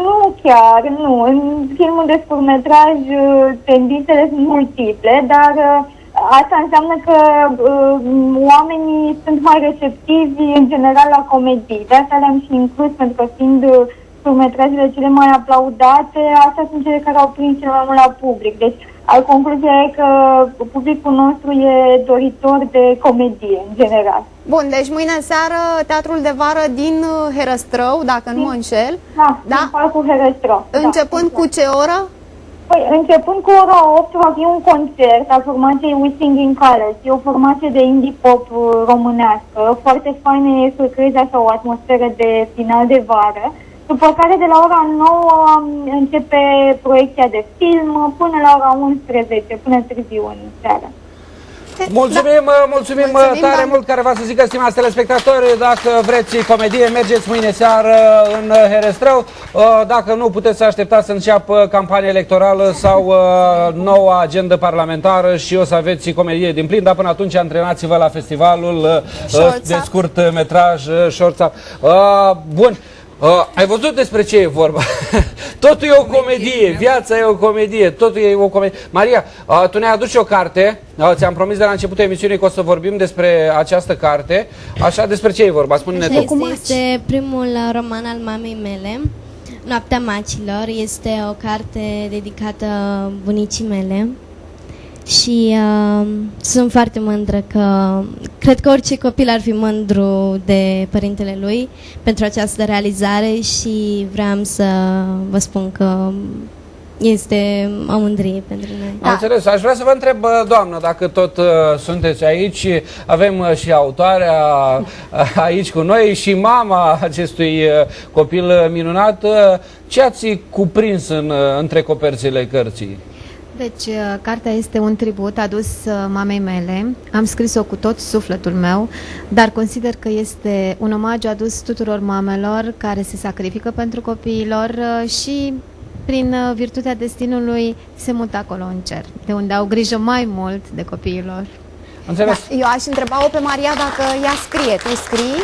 J: Nu chiar, nu. În filmul de scurtmetraj tendințele sunt multiple, dar asta înseamnă că oamenii sunt mai receptivi în general la comedii. De asta le-am și inclus, pentru că fiind scurtmetrajele cele mai aplaudate, astea sunt cele care au prins cel mai mult la public. Deci, concluzia e că publicul nostru e doritor de comedie, în general.
G: Bun, deci mâine seară Teatrul de Vară din Herăstrău, dacă nu mă înșel.
J: Da, din Parcul Herăstrău.
G: Începând cu ce oră?
J: Păi, începând cu ora 8 va fi un concert al formației We Sing in Colors. E o formație de indie pop românească, foarte faină, e să creezi așa o atmosferă de final de vară. După care de la ora 9 începe proiecția de film până la ora 11, până târziu în seară.
H: Mulțumim tare mult, care v-a să zică, stimați telespectatori, dacă vreți comedie, mergeți mâine seară în Herăstrău. Dacă nu, puteți să așteptați să înceapă campania electorală sau noua agendă parlamentară și o să aveți comedie din plin, dar până atunci antrenați-vă la festivalul de scurt metraj Șorța. Bun. Ai văzut despre ce e vorba? Totul e o comedie, viața e o comedie, totul e o comedie. Maria, tu ne-ai adus și o carte, ți-am promis de la începutul emisiunii că o să vorbim despre această carte. Așa, despre ce e vorba? Spune-ne tu.
D: Este primul roman al mamei mele, Noaptea Macilor. Este o carte dedicată bunicii mele. Și sunt foarte mândră că cred că orice copil ar fi mândru de părintele lui pentru această realizare și vreau să vă spun că este o mândrie pentru noi.
H: Am înțeles. Aș vrea să vă întreb, doamnă, dacă tot sunteți aici, avem și autoarea aici cu noi și mama acestui copil minunat. Ce ați cuprins între coperțile cărții?
L: Deci, cartea este un tribut adus mamei mele. Am scris-o cu tot sufletul meu, dar consider că este un omagiu adus tuturor mamelor care se sacrifică pentru copiilor și prin virtutea destinului se mută acolo în cer, de unde au grijă mai mult de copiilor.
G: Da, eu aș întreba-o pe Maria dacă ea scrie. Tu scrii?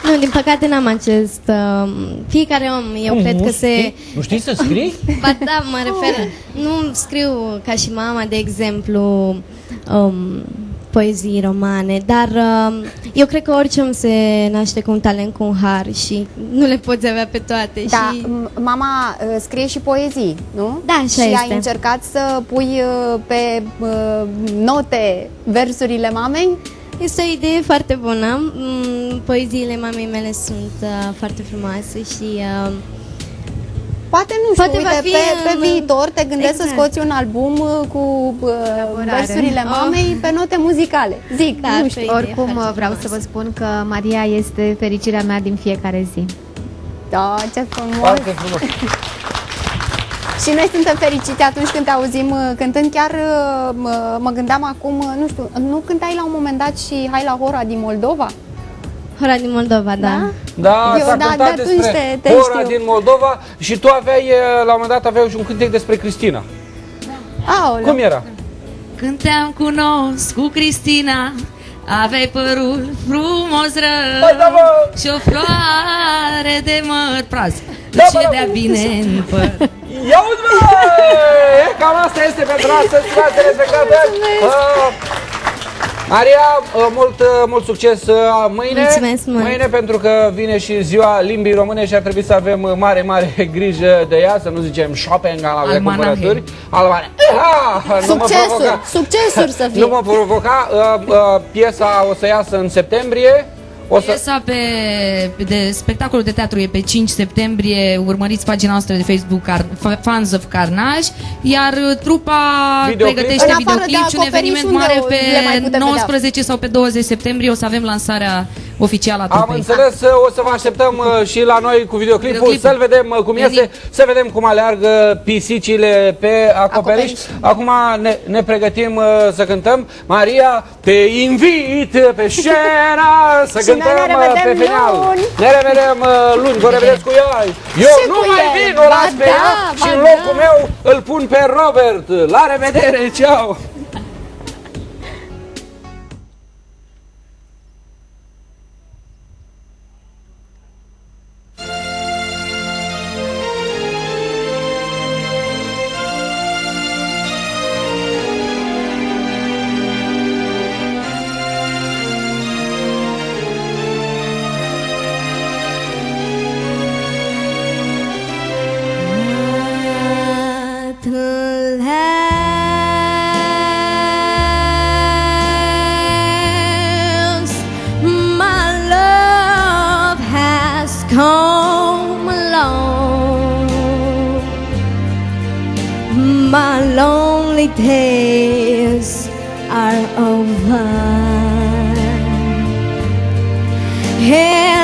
D: Nu, din păcate n-am acest... fiecare om, eu cred că se...
H: Nu știi să scrii?
D: Ba da, mă refer... Nu scriu ca și mama, de exemplu, poezii romane, dar eu cred că orice om se naște cu un talent, cu un har și nu le poți avea pe toate.
G: Da,
D: și...
G: mama scrie și poezii, nu?
D: Da, așa
G: și
D: este.
G: ai încercat să pui pe note versurile mamei?
D: Este o idee foarte bună. Poeziile mamei mele sunt foarte frumoase și...
G: Poate, nu știu, uite, pe viitor te gândești să scoți un album cu versurile mamei pe note muzicale. Zic,
L: da, nu știu. Oricum vreau să vă spun că Maria este fericirea mea din fiecare zi.
G: Da, ce frumos!
H: Foarte frumos!
G: Și noi suntem fericite atunci când te auzim cântând. Chiar mă gândeam acum, nu știu, nu cântai la un moment dat și Hai la Hora din Moldova?
D: Hora din Moldova, da.
H: Da, s-a cântat despre Hora din Moldova și tu aveai, la un moment dat, aveai și un cântec despre Cristina.
G: Aoleu.
H: Cum era?
S: Când te-am cunoscut cu Cristina, aveai părul frumos rău și o floare de măr praz. Ce dea bine în păr.
H: Ia uite, bă! Cam asta este pentru astăzi, stimați telespectatori. Maria, mult succes mâine.
D: Mulțumesc mult.
H: Mâine, pentru că vine și ziua limbii române și ar trebui să avem mare grijă de ea, să nu zicem shopping la cumpărături.
G: Succesuri să fie.
H: Nu mă provoca. Piesa o să iasă în septembrie.
T: Piesa de spectacolul de teatru e pe 5 septembrie, urmăriți pagina noastră de Facebook Fans of Carnage, iar trupa pregătește videoclip și un eveniment mare pe 19 sau pe 20 septembrie, o să avem lansarea oficială a trupei.
H: Am înțeles, o să vă așteptăm și la noi cu videoclipul, să-l vedem cum iese, să vedem cum aleargă pisicile pe acoperiș. Acum ne pregătim să cântăm. Maria, te invit pe scenă să cântăm pe final. Ne revedem luni, vă revedeți cu ea. Eu nu mai vin, o las pe ea și în locul meu îl pun pe Robert. La revedere, ceau!
D: my lonely days are over. And